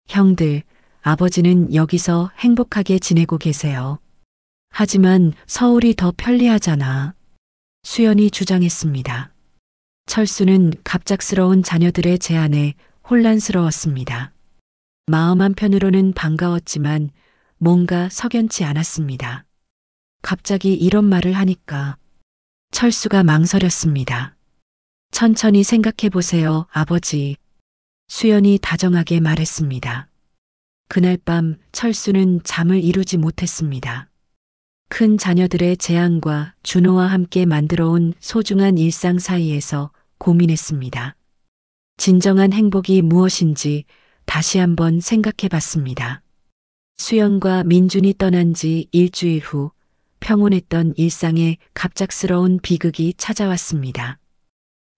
형들, 아버지는 여기서 행복하게 지내고 계세요. 하지만 서울이 더 편리하잖아. 수연이 주장했습니다. 철수는 갑작스러운 자녀들의 제안에 혼란스러웠습니다. 마음 한편으로는 반가웠지만 뭔가 석연치 않았습니다. 갑자기 이런 말을 하니까 철수가 망설였습니다. 천천히 생각해 보세요, 아버지. 수연이 다정하게 말했습니다. 그날 밤 철수는 잠을 이루지 못했습니다. 큰 자녀들의 재앙과 준호와 함께 만들어온 소중한 일상 사이에서 고민했습니다. 진정한 행복이 무엇인지 다시 한번 생각해 봤습니다. 수연과 민준이 떠난 지 일주일 후 평온했던 일상에 갑작스러운 비극이 찾아왔습니다.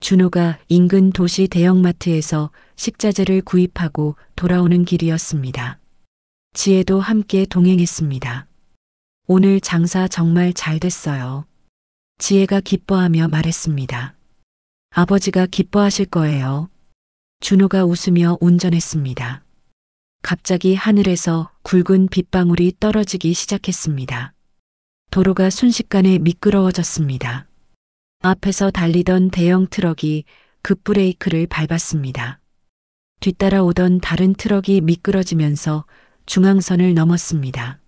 준호가 인근 도시 대형마트에서 식자재를 구입하고 돌아오는 길이었습니다. 지혜도 함께 동행했습니다. 오늘 장사 정말 잘 됐어요. 지혜가 기뻐하며 말했습니다. 아버지가 기뻐하실 거예요. 준호가 웃으며 운전했습니다. 갑자기 하늘에서 굵은 빗방울이 떨어지기 시작했습니다. 도로가 순식간에 미끄러워졌습니다. 앞에서 달리던 대형 트럭이 급브레이크를 밟았습니다. 뒤따라 오던 다른 트럭이 미끄러지면서 중앙선을 넘었습니다.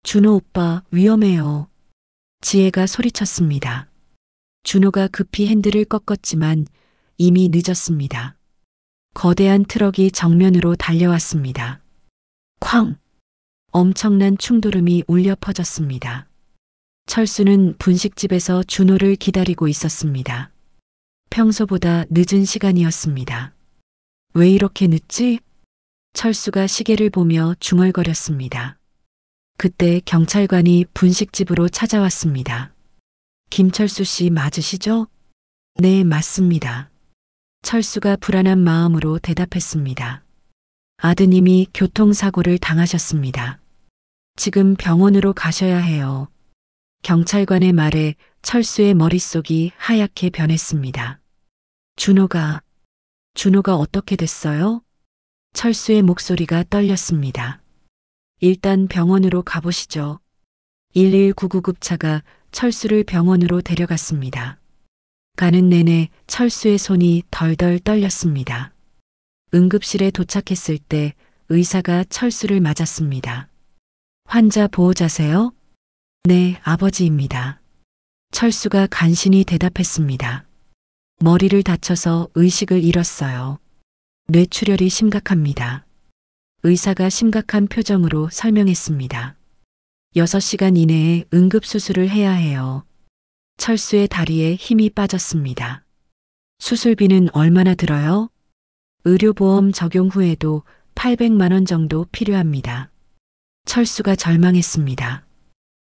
준호 오빠, 위험해요. 지혜가 소리쳤습니다. 준호가 급히 핸들을 꺾었지만 이미 늦었습니다. 거대한 트럭이 정면으로 달려왔습니다. 쾅! 엄청난 충돌음이 울려 퍼졌습니다. 철수는 분식집에서 준호를 기다리고 있었습니다. 평소보다 늦은 시간이었습니다. 왜 이렇게 늦지? 철수가 시계를 보며 중얼거렸습니다. 그때 경찰관이 분식집으로 찾아왔습니다. 김철수 씨 맞으시죠? 네, 맞습니다. 철수가 불안한 마음으로 대답했습니다. 아드님이 교통사고를 당하셨습니다. 지금 병원으로 가셔야 해요. 경찰관의 말에 철수의 머릿속이 하얗게 변했습니다. 준호가 어떻게 됐어요? 철수의 목소리가 떨렸습니다. 일단 병원으로 가보시죠. 1199급차가 철수를 병원으로 데려갔습니다. 가는 내내 철수의 손이 덜덜 떨렸습니다. 응급실에 도착했을 때 의사가 철수를 맞았습니다. 환자 보호자세요? 네, 아버지입니다. 철수가 간신히 대답했습니다. 머리를 다쳐서 의식을 잃었어요. 뇌출혈이 심각합니다. 의사가 심각한 표정으로 설명했습니다. 6시간 이내에 응급수술을 해야 해요. 철수의 다리에 힘이 빠졌습니다. 수술비는 얼마나 들어요? 의료보험 적용 후에도 800만 원 정도 필요합니다. 철수가 절망했습니다.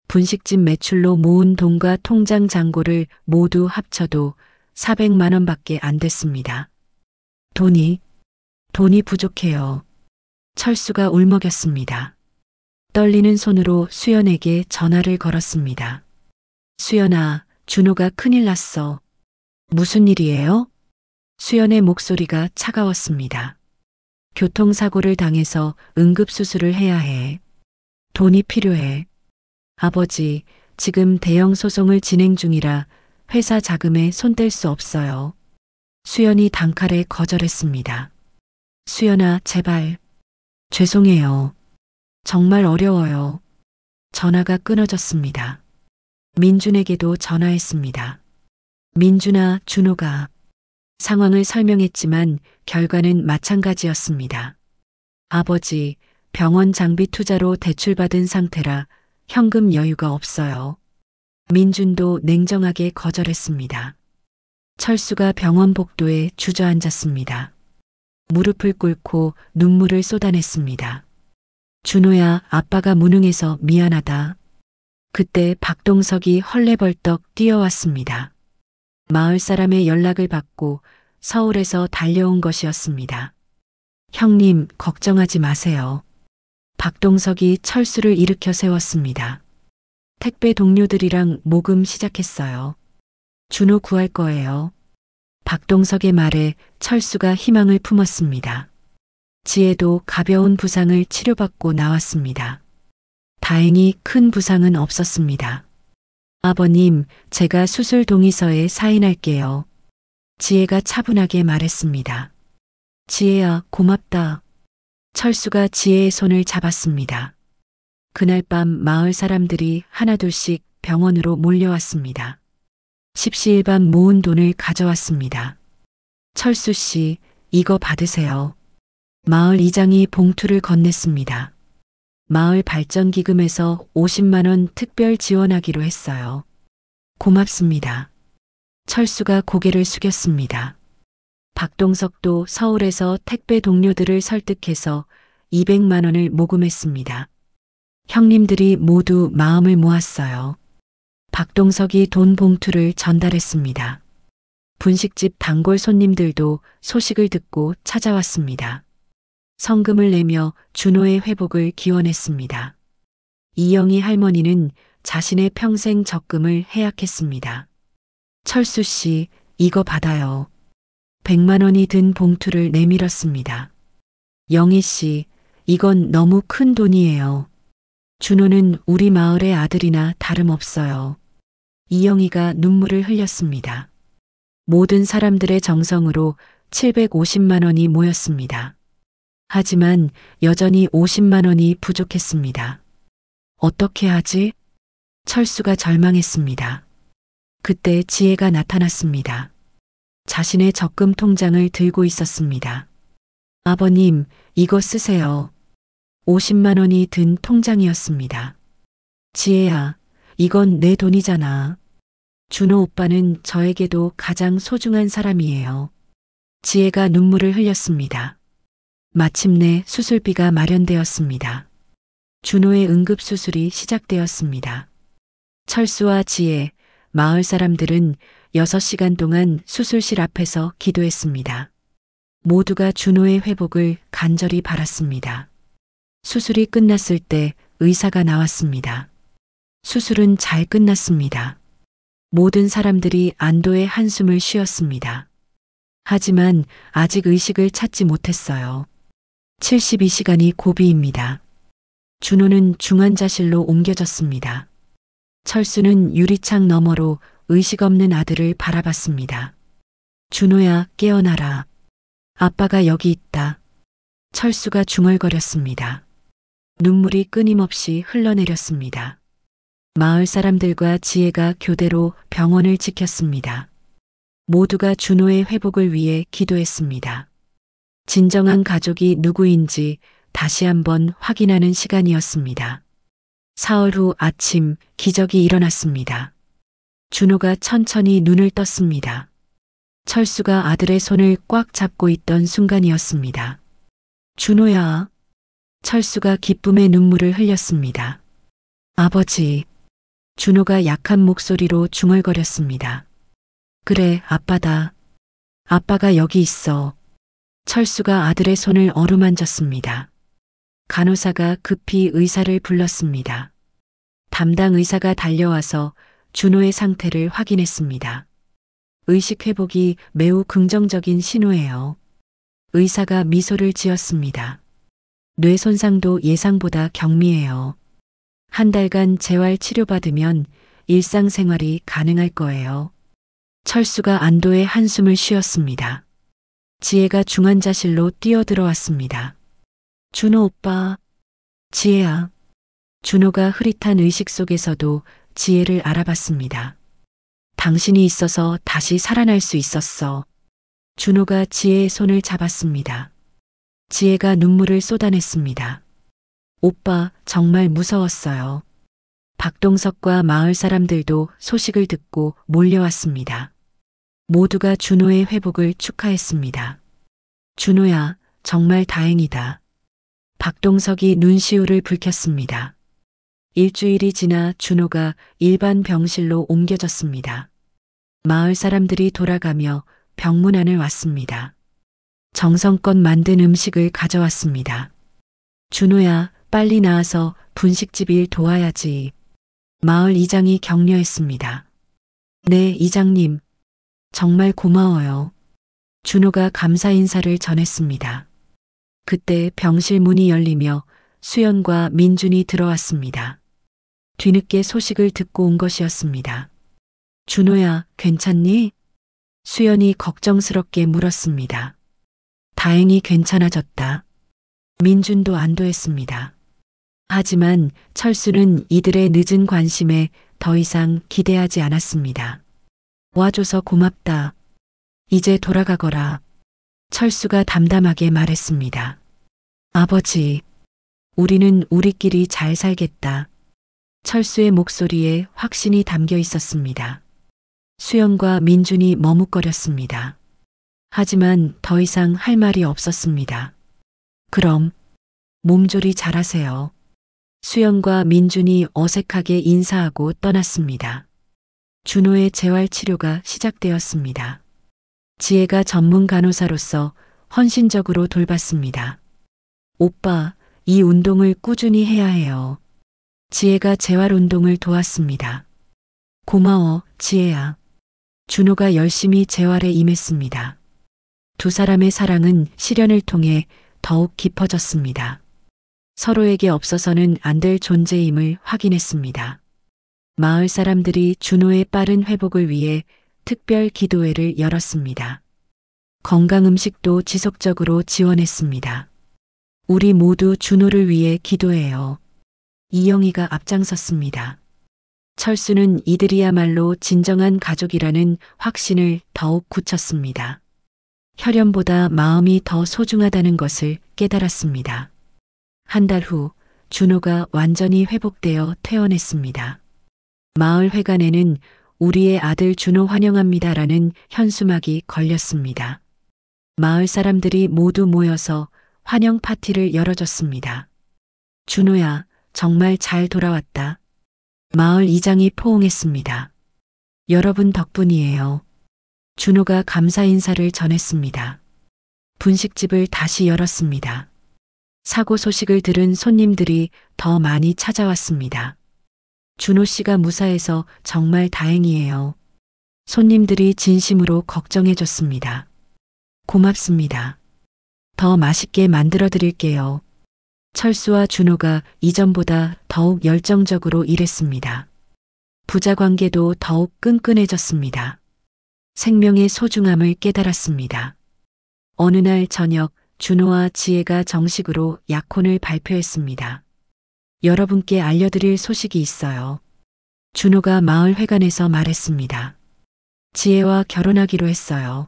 분식집 매출로 모은 돈과 통장 잔고를 모두 합쳐도 400만 원밖에 안 됐습니다. 돈이 부족해요. 철수가 울먹였습니다. 떨리는 손으로 수연에게 전화를 걸었습니다. 수연아, 준호가 큰일 났어. 무슨 일이에요? 수연의 목소리가 차가웠습니다. 교통사고를 당해서 응급수술을 해야 해. 돈이 필요해. 아버지, 지금 대형 소송을 진행 중이라 회사 자금에 손댈 수 없어요. 수연이 단칼에 거절했습니다. 수연아, 제발. 죄송해요. 정말 어려워요. 전화가 끊어졌습니다. 민준에게도 전화했습니다. 민준아, 준호가. 상황을 설명했지만 결과는 마찬가지였습니다. 아버지, 병원 장비 투자로 대출받은 상태라 현금 여유가 없어요. 민준도 냉정하게 거절했습니다. 철수가 병원 복도에 주저앉았습니다. 무릎을 꿇고 눈물을 쏟아냈습니다. 준호야, 아빠가 무능해서 미안하다. 그때 박동석이 헐레벌떡 뛰어왔습니다. 마을 사람의 연락을 받고 서울에서 달려온 것이었습니다. 형님, 걱정하지 마세요. 박동석이 철수를 일으켜 세웠습니다. 택배 동료들이랑 모금 시작했어요. 준호 구할 거예요. 박동석의 말에 철수가 희망을 품었습니다. 지혜도 가벼운 부상을 치료받고 나왔습니다. 다행히 큰 부상은 없었습니다. 아버님, 제가 수술 동의서에 사인할게요. 지혜가 차분하게 말했습니다. 지혜야, 고맙다. 철수가 지혜의 손을 잡았습니다. 그날 밤 마을 사람들이 하나둘씩 병원으로 몰려왔습니다. 십시일반 모은 돈을 가져왔습니다. 철수 씨, 이거 받으세요. 마을 이장이 봉투를 건넸습니다. 마을 발전기금에서 50만 원 특별 지원하기로 했어요. 고맙습니다. 철수가 고개를 숙였습니다. 박동석도 서울에서 택배 동료들을 설득해서 200만 원을 모금했습니다. 형님들이 모두 마음을 모았어요. 박동석이 돈 봉투를 전달했습니다. 분식집 단골 손님들도 소식을 듣고 찾아왔습니다. 성금을 내며 준호의 회복을 기원했습니다. 이영희 할머니는 자신의 평생 적금을 해약했습니다. 철수 씨, 이거 받아요. 100만 원이 든 봉투를 내밀었습니다. 영희 씨, 이건 너무 큰 돈이에요. 준호는 우리 마을의 아들이나 다름없어요. 이영희가 눈물을 흘렸습니다. 모든 사람들의 정성으로 750만 원이 모였습니다. 하지만 여전히 50만 원이 부족했습니다. 어떻게 하지? 철수가 절망했습니다. 그때 지혜가 나타났습니다. 자신의 적금 통장을 들고 있었습니다. 아버님, 이거 쓰세요. 50만 원이 든 통장이었습니다. 지혜야, 이건 내 돈이잖아. 준호 오빠는 저에게도 가장 소중한 사람이에요. 지혜가 눈물을 흘렸습니다. 마침내 수술비가 마련되었습니다. 준호의 응급수술이 시작되었습니다. 철수와 지혜, 마을 사람들은 6시간 동안 수술실 앞에서 기도했습니다. 모두가 준호의 회복을 간절히 바랐습니다. 수술이 끝났을 때 의사가 나왔습니다. 수술은 잘 끝났습니다. 모든 사람들이 안도의 한숨을 쉬었습니다. 하지만 아직 의식을 찾지 못했어요. 72시간이 고비입니다. 준호는 중환자실로 옮겨졌습니다. 철수는 유리창 너머로 의식 없는 아들을 바라봤습니다. 준호야, 깨어나라. 아빠가 여기 있다. 철수가 중얼거렸습니다. 눈물이 끊임없이 흘러내렸습니다. 마을 사람들과 지혜가 교대로 병원을 지켰습니다. 모두가 준호의 회복을 위해 기도했습니다. 진정한 가족이 누구인지 다시 한번 확인하는 시간이었습니다. 사흘 후 아침 기적이 일어났습니다. 준호가 천천히 눈을 떴습니다. 철수가 아들의 손을 꽉 잡고 있던 순간이었습니다. 준호야. 철수가 기쁨의 눈물을 흘렸습니다. 아버지. 준호가 약한 목소리로 중얼거렸습니다. 그래, 아빠다. 아빠가 여기 있어. 철수가 아들의 손을 어루만졌습니다. 간호사가 급히 의사를 불렀습니다. 담당 의사가 달려와서 준호의 상태를 확인했습니다. 의식 회복이 매우 긍정적인 신호예요. 의사가 미소를 지었습니다. 뇌 손상도 예상보다 경미해요. 한 달간 재활 치료받으면 일상생활이 가능할 거예요. 철수가 안도의 한숨을 쉬었습니다. 지혜가 중환자실로 뛰어들어왔습니다. 준호 오빠. 지혜야. 준호가 흐릿한 의식 속에서도 지혜를 알아봤습니다. 당신이 있어서 다시 살아날 수 있었어. 준호가 지혜의 손을 잡았습니다. 지혜가 눈물을 쏟아냈습니다. 오빠, 정말 무서웠어요. 박동석과 마을 사람들도 소식을 듣고 몰려왔습니다. 모두가 준호의 회복을 축하했습니다. 준호야, 정말 다행이다. 박동석이 눈시울을 붉혔습니다. 일주일이 지나 준호가 일반 병실로 옮겨졌습니다. 마을 사람들이 돌아가며 병문안을 왔습니다. 정성껏 만든 음식을 가져왔습니다. 준호야, 빨리 나와서 분식집 일 도와야지. 마을 이장이 격려했습니다. 네, 이장님. 정말 고마워요. 준호가 감사 인사를 전했습니다. 그때 병실 문이 열리며 수연과 민준이 들어왔습니다. 뒤늦게 소식을 듣고 온 것이었습니다. 준호야, 괜찮니? 수연이 걱정스럽게 물었습니다. 다행히 괜찮아졌다. 민준도 안도했습니다. 하지만 철수는 이들의 늦은 관심에 더 이상 기대하지 않았습니다. 와줘서 고맙다. 이제 돌아가거라. 철수가 담담하게 말했습니다. 아버지, 우리는 우리끼리 잘 살겠다. 철수의 목소리에 확신이 담겨 있었습니다. 수연과 민준이 머뭇거렸습니다. 하지만 더 이상 할 말이 없었습니다. 그럼 몸조리 잘하세요. 수연과 민준이 어색하게 인사하고 떠났습니다. 준호의 재활치료가 시작되었습니다. 지혜가 전문 간호사로서 헌신적으로 돌봤습니다. 오빠, 이 운동을 꾸준히 해야 해요. 지혜가 재활운동을 도왔습니다. 고마워, 지혜야. 준호가 열심히 재활에 임했습니다. 두 사람의 사랑은 시련을 통해 더욱 깊어졌습니다. 서로에게 없어서는 안 될 존재임을 확인했습니다. 마을 사람들이 준호의 빠른 회복을 위해 특별 기도회를 열었습니다. 건강 음식도 지속적으로 지원했습니다. 우리 모두 준호를 위해 기도해요. 이영희가 앞장섰습니다. 철수는 이들이야말로 진정한 가족이라는 확신을 더욱 굳혔습니다. 혈연보다 마음이 더 소중하다는 것을 깨달았습니다. 한 달 후 준호가 완전히 회복되어 퇴원했습니다. 마을 회관에는 우리의 아들 준호 환영합니다라는 현수막이 걸렸습니다. 마을 사람들이 모두 모여서 환영 파티를 열어줬습니다. 준호야, 정말 잘 돌아왔다. 마을 이장이 포옹했습니다. 여러분 덕분이에요. 준호가 감사 인사를 전했습니다. 분식집을 다시 열었습니다. 사고 소식을 들은 손님들이 더 많이 찾아왔습니다. 준호 씨가 무사해서 정말 다행이에요. 손님들이 진심으로 걱정해 줬습니다. 고맙습니다. 더 맛있게 만들어 드릴게요. 철수와 준호가 이전보다 더욱 열정적으로 일했습니다. 부자 관계도 더욱 끈끈해졌습니다. 생명의 소중함을 깨달았습니다. 어느 날 저녁 준호와 지혜가 정식으로 약혼을 발표했습니다. 여러분께 알려드릴 소식이 있어요. 준호가 마을 회관에서 말했습니다. 지혜와 결혼하기로 했어요.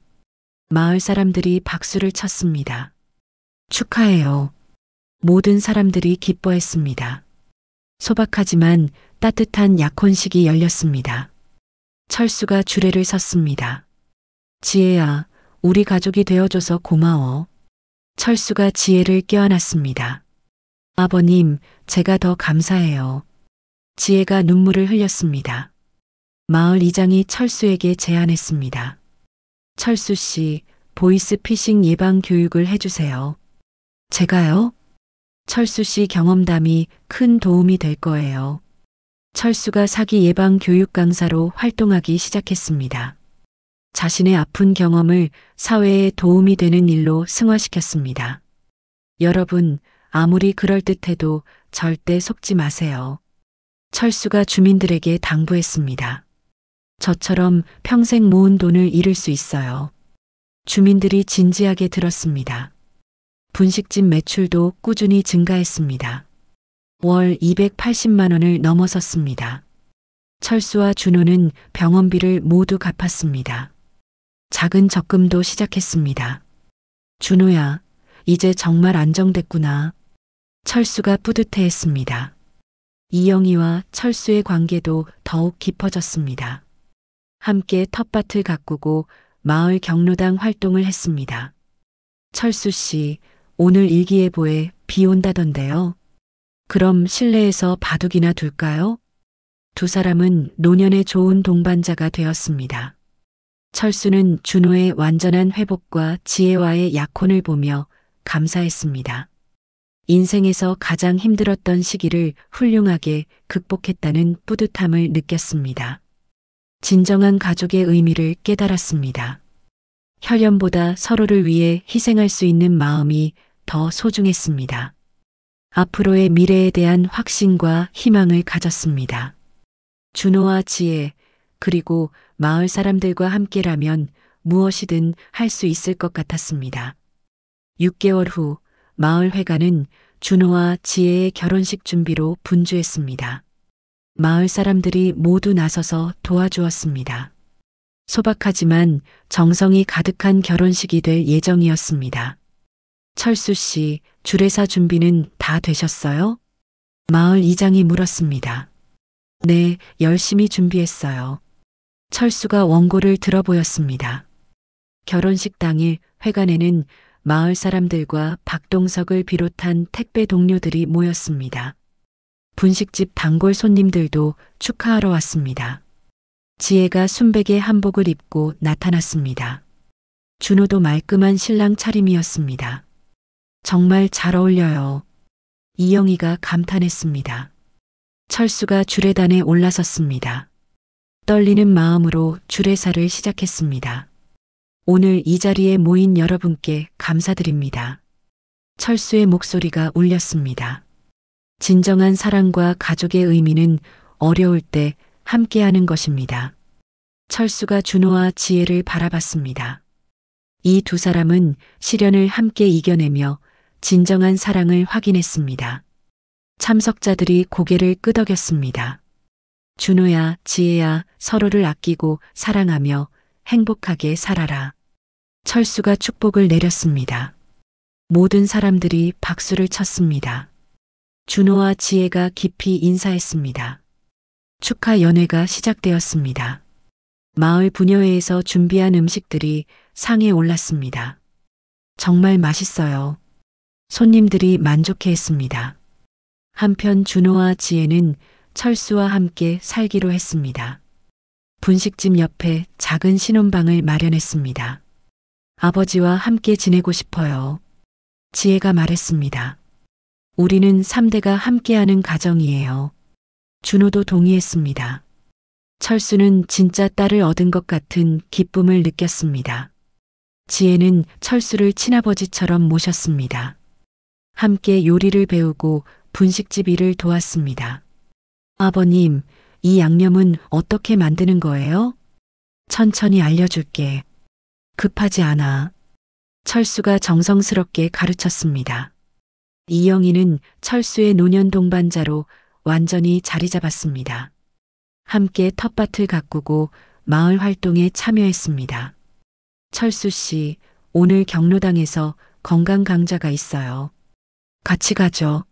마을 사람들이 박수를 쳤습니다. 축하해요. 모든 사람들이 기뻐했습니다. 소박하지만 따뜻한 약혼식이 열렸습니다. 철수가 주례를 섰습니다. 지혜야, 우리 가족이 되어줘서 고마워. 철수가 지혜를 껴안았습니다. 아버님, 제가 더 감사해요. 지혜가 눈물을 흘렸습니다. 마을 이장이 철수에게 제안했습니다. 철수 씨, 보이스피싱 예방 교육을 해주세요. 제가요? 철수 씨 경험담이 큰 도움이 될 거예요. 철수가 사기 예방 교육 강사로 활동하기 시작했습니다. 자신의 아픈 경험을 사회에 도움이 되는 일로 승화시켰습니다. 여러분, 아무리 그럴듯해도 절대 속지 마세요. 철수가 주민들에게 당부했습니다. 저처럼 평생 모은 돈을 잃을 수 있어요. 주민들이 진지하게 들었습니다. 분식집 매출도 꾸준히 증가했습니다. 월 280만 원을 넘어섰습니다. 철수와 준호는 병원비를 모두 갚았습니다. 작은 적금도 시작했습니다. 준호야, 이제 정말 안정됐구나. 철수가 뿌듯해했습니다. 이영희와 철수의 관계도 더욱 깊어졌습니다. 함께 텃밭을 가꾸고 마을 경로당 활동을 했습니다. 철수 씨, 오늘 일기예보에 비 온다던데요. 그럼 실내에서 바둑이나 둘까요? 두 사람은 노년의 좋은 동반자가 되었습니다. 철수는 준호의 완전한 회복과 지혜와의 약혼을 보며 감사했습니다. 인생에서 가장 힘들었던 시기를 훌륭하게 극복했다는 뿌듯함을 느꼈습니다. 진정한 가족의 의미를 깨달았습니다. 혈연보다 서로를 위해 희생할 수 있는 마음이 더 소중했습니다. 앞으로의 미래에 대한 확신과 희망을 가졌습니다. 준호와 지혜, 그리고 마을 사람들과 함께라면 무엇이든 할 수 있을 것 같았습니다. 6개월 후 마을 회관은 준호와 지혜의 결혼식 준비로 분주했습니다. 마을 사람들이 모두 나서서 도와주었습니다. 소박하지만 정성이 가득한 결혼식이 될 예정이었습니다. 철수 씨, 주례사 준비는 다 되셨어요? 마을 이장이 물었습니다. 네, 열심히 준비했어요. 철수가 원고를 들어보였습니다. 결혼식 당일 회관에는 마을 사람들과 박동석을 비롯한 택배 동료들이 모였습니다. 분식집 단골 손님들도 축하하러 왔습니다. 지혜가 순백의 한복을 입고 나타났습니다. 준호도 말끔한 신랑 차림이었습니다. 정말 잘 어울려요. 이영희가 감탄했습니다. 철수가 주례단에 올라섰습니다. 떨리는 마음으로 주례사를 시작했습니다. 오늘 이 자리에 모인 여러분께 감사드립니다. 철수의 목소리가 울렸습니다. 진정한 사랑과 가족의 의미는 어려울 때 함께하는 것입니다. 철수가 준호와 지혜를 바라봤습니다. 이 두 사람은 시련을 함께 이겨내며 진정한 사랑을 확인했습니다. 참석자들이 고개를 끄덕였습니다. 준호야, 지혜야, 서로를 아끼고 사랑하며 행복하게 살아라. 철수가 축복을 내렸습니다. 모든 사람들이 박수를 쳤습니다. 준호와 지혜가 깊이 인사했습니다. 축하 연회가 시작되었습니다. 마을 부녀회에서 준비한 음식들이 상에 올랐습니다. 정말 맛있어요. 손님들이 만족해했습니다. 한편 준호와 지혜는 철수와 함께 살기로 했습니다. 분식집 옆에 작은 신혼방을 마련했습니다. 아버지와 함께 지내고 싶어요. 지혜가 말했습니다. 우리는 3대가 함께하는 가정이에요. 준호도 동의했습니다. 철수는 진짜 딸을 얻은 것 같은 기쁨을 느꼈습니다. 지혜는 철수를 친아버지처럼 모셨습니다. 함께 요리를 배우고 분식집 일을 도왔습니다. 아버님, 이 양념은 어떻게 만드는 거예요? 천천히 알려줄게. 급하지 않아. 철수가 정성스럽게 가르쳤습니다. 이영희는 철수의 노년 동반자로 완전히 자리 잡았습니다. 함께 텃밭을 가꾸고 마을 활동에 참여했습니다. 철수 씨, 오늘 경로당에서 건강 강좌가 있어요. 같이 가죠.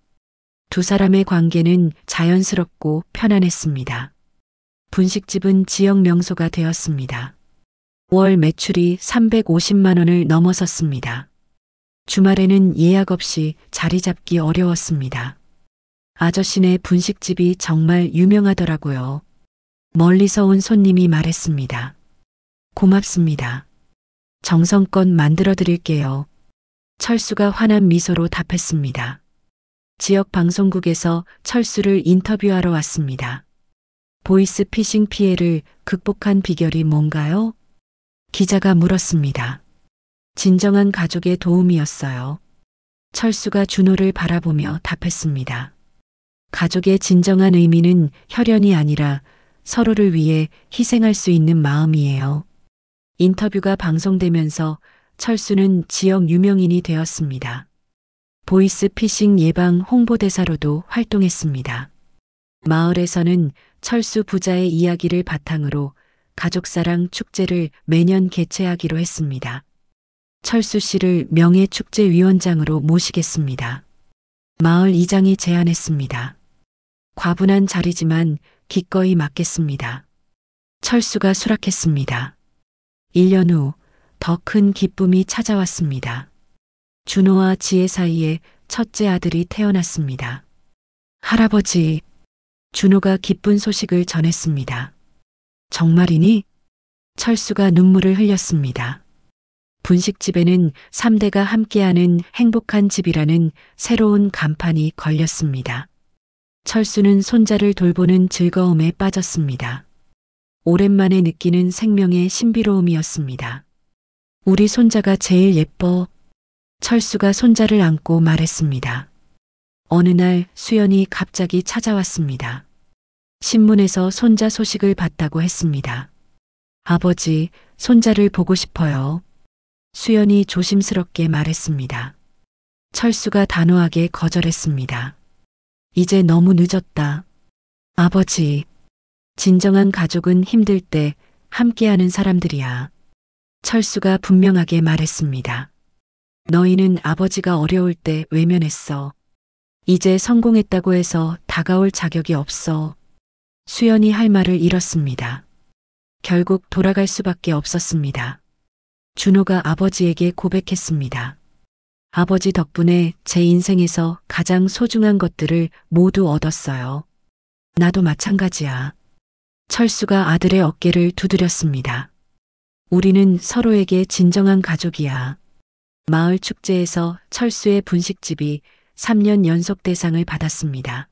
두 사람의 관계는 자연스럽고 편안했습니다. 분식집은 지역 명소가 되었습니다. 월 매출이 350만 원을 넘어섰습니다. 주말에는 예약 없이 자리 잡기 어려웠습니다. 아저씨네 분식집이 정말 유명하더라고요. 멀리서 온 손님이 말했습니다. 고맙습니다. 정성껏 만들어 드릴게요. 철수가 환한 미소로 답했습니다. 지역 방송국에서 철수를 인터뷰하러 왔습니다. 보이스 피싱 피해를 극복한 비결이 뭔가요? 기자가 물었습니다. 진정한 가족의 도움이었어요. 철수가 준호를 바라보며 답했습니다. 가족의 진정한 의미는 혈연이 아니라 서로를 위해 희생할 수 있는 마음이에요. 인터뷰가 방송되면서 철수는 지역 유명인이 되었습니다. 보이스 피싱 예방 홍보대사로도 활동했습니다. 마을에서는 철수 부자의 이야기를 바탕으로 가족사랑 축제를 매년 개최하기로 했습니다. 철수 씨를 명예축제위원장으로 모시겠습니다. 마을 이장이 제안했습니다. 과분한 자리지만 기꺼이 맡겠습니다. 철수가 수락했습니다. 1년 후 더 큰 기쁨이 찾아왔습니다. 준호와 지혜 사이에 첫째 아들이 태어났습니다. 할아버지, 준호가 기쁜 소식을 전했습니다. 정말이니? 철수가 눈물을 흘렸습니다. 분식집에는 3대가 함께하는 행복한 집이라는 새로운 간판이 걸렸습니다. 철수는 손자를 돌보는 즐거움에 빠졌습니다. 오랜만에 느끼는 생명의 신비로움이었습니다. 우리 손자가 제일 예뻐. 철수가 손자를 안고 말했습니다. 어느 날 수연이 갑자기 찾아왔습니다. 신문에서 손자 소식을 봤다고 했습니다. 아버지, 손자를 보고 싶어요. 수연이 조심스럽게 말했습니다. 철수가 단호하게 거절했습니다. 이제 너무 늦었다. 아버지, 진정한 가족은 힘들 때 함께하는 사람들이야. 철수가 분명하게 말했습니다. 너희는 아버지가 어려울 때 외면했어. 이제 성공했다고 해서 다가올 자격이 없어. 수연이 할 말을 잃었습니다. 결국 돌아갈 수밖에 없었습니다. 준호가 아버지에게 고백했습니다. 아버지 덕분에 제 인생에서 가장 소중한 것들을 모두 얻었어요. 나도 마찬가지야. 철수가 아들의 어깨를 두드렸습니다. 우리는 서로에게 진정한 가족이야. 마을 축제에서 철수의 분식집이 3년 연속 대상을 받았습니다.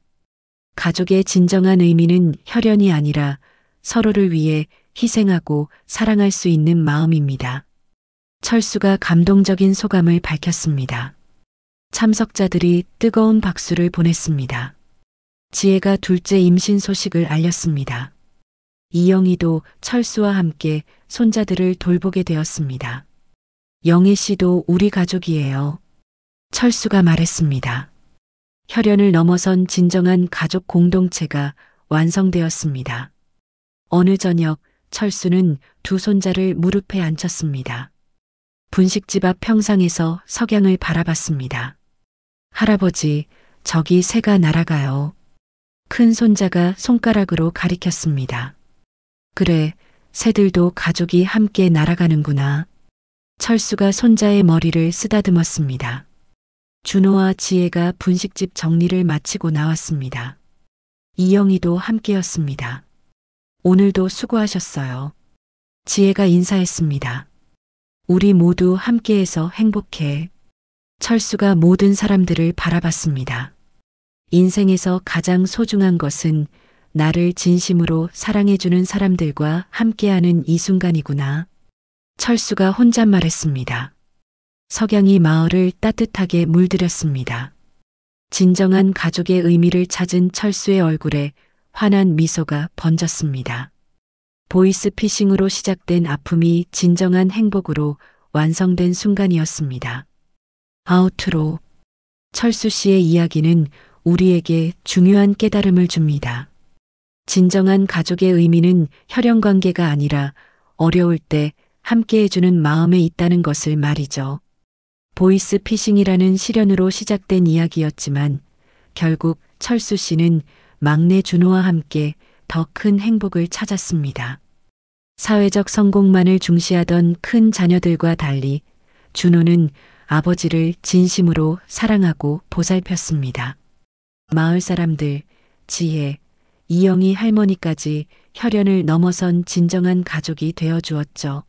가족의 진정한 의미는 혈연이 아니라 서로를 위해 희생하고 사랑할 수 있는 마음입니다. 철수가 감동적인 소감을 밝혔습니다. 참석자들이 뜨거운 박수를 보냈습니다. 지혜가 둘째 임신 소식을 알렸습니다. 이영희도 철수와 함께 손자들을 돌보게 되었습니다. 영애 씨도 우리 가족이에요. 철수가 말했습니다. 혈연을 넘어선 진정한 가족 공동체가 완성되었습니다. 어느 저녁 철수는 두 손자를 무릎에 앉혔습니다. 분식집 앞 평상에서 석양을 바라봤습니다. 할아버지, 저기 새가 날아가요. 큰 손자가 손가락으로 가리켰습니다. 그래, 새들도 가족이 함께 날아가는구나. 철수가 손자의 머리를 쓰다듬었습니다. 준호와 지혜가 분식집 정리를 마치고 나왔습니다. 이영희도 함께였습니다. 오늘도 수고하셨어요. 지혜가 인사했습니다. 우리 모두 함께해서 행복해. 철수가 모든 사람들을 바라봤습니다. 인생에서 가장 소중한 것은 나를 진심으로 사랑해주는 사람들과 함께하는 이 순간이구나. 철수가 혼잣말했습니다. 석양이 마을을 따뜻하게 물들였습니다. 진정한 가족의 의미를 찾은 철수의 얼굴에 환한 미소가 번졌습니다. 보이스피싱으로 시작된 아픔이 진정한 행복으로 완성된 순간이었습니다. 아우트로. 철수 씨의 이야기는 우리에게 중요한 깨달음을 줍니다. 진정한 가족의 의미는 혈연관계가 아니라 어려울 때 함께해주는 마음에 있다는 것을 말이죠. 보이스피싱이라는 시련으로 시작된 이야기였지만 결국 철수 씨는 막내 준호와 함께 더 큰 행복을 찾았습니다. 사회적 성공만을 중시하던 큰 자녀들과 달리 준호는 아버지를 진심으로 사랑하고 보살폈습니다. 마을 사람들, 지혜, 이영희 할머니까지 혈연을 넘어선 진정한 가족이 되어 주었죠.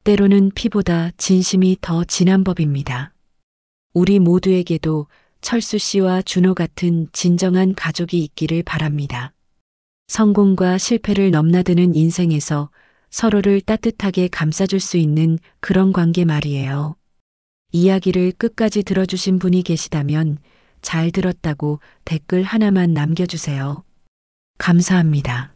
때로는 피보다 진심이 더 진한 법입니다. 우리 모두에게도 철수 씨와 준호 같은 진정한 가족이 있기를 바랍니다. 성공과 실패를 넘나드는 인생에서 서로를 따뜻하게 감싸줄 수 있는 그런 관계 말이에요. 이야기를 끝까지 들어주신 분이 계시다면 잘 들었다고 댓글 하나만 남겨주세요. 감사합니다.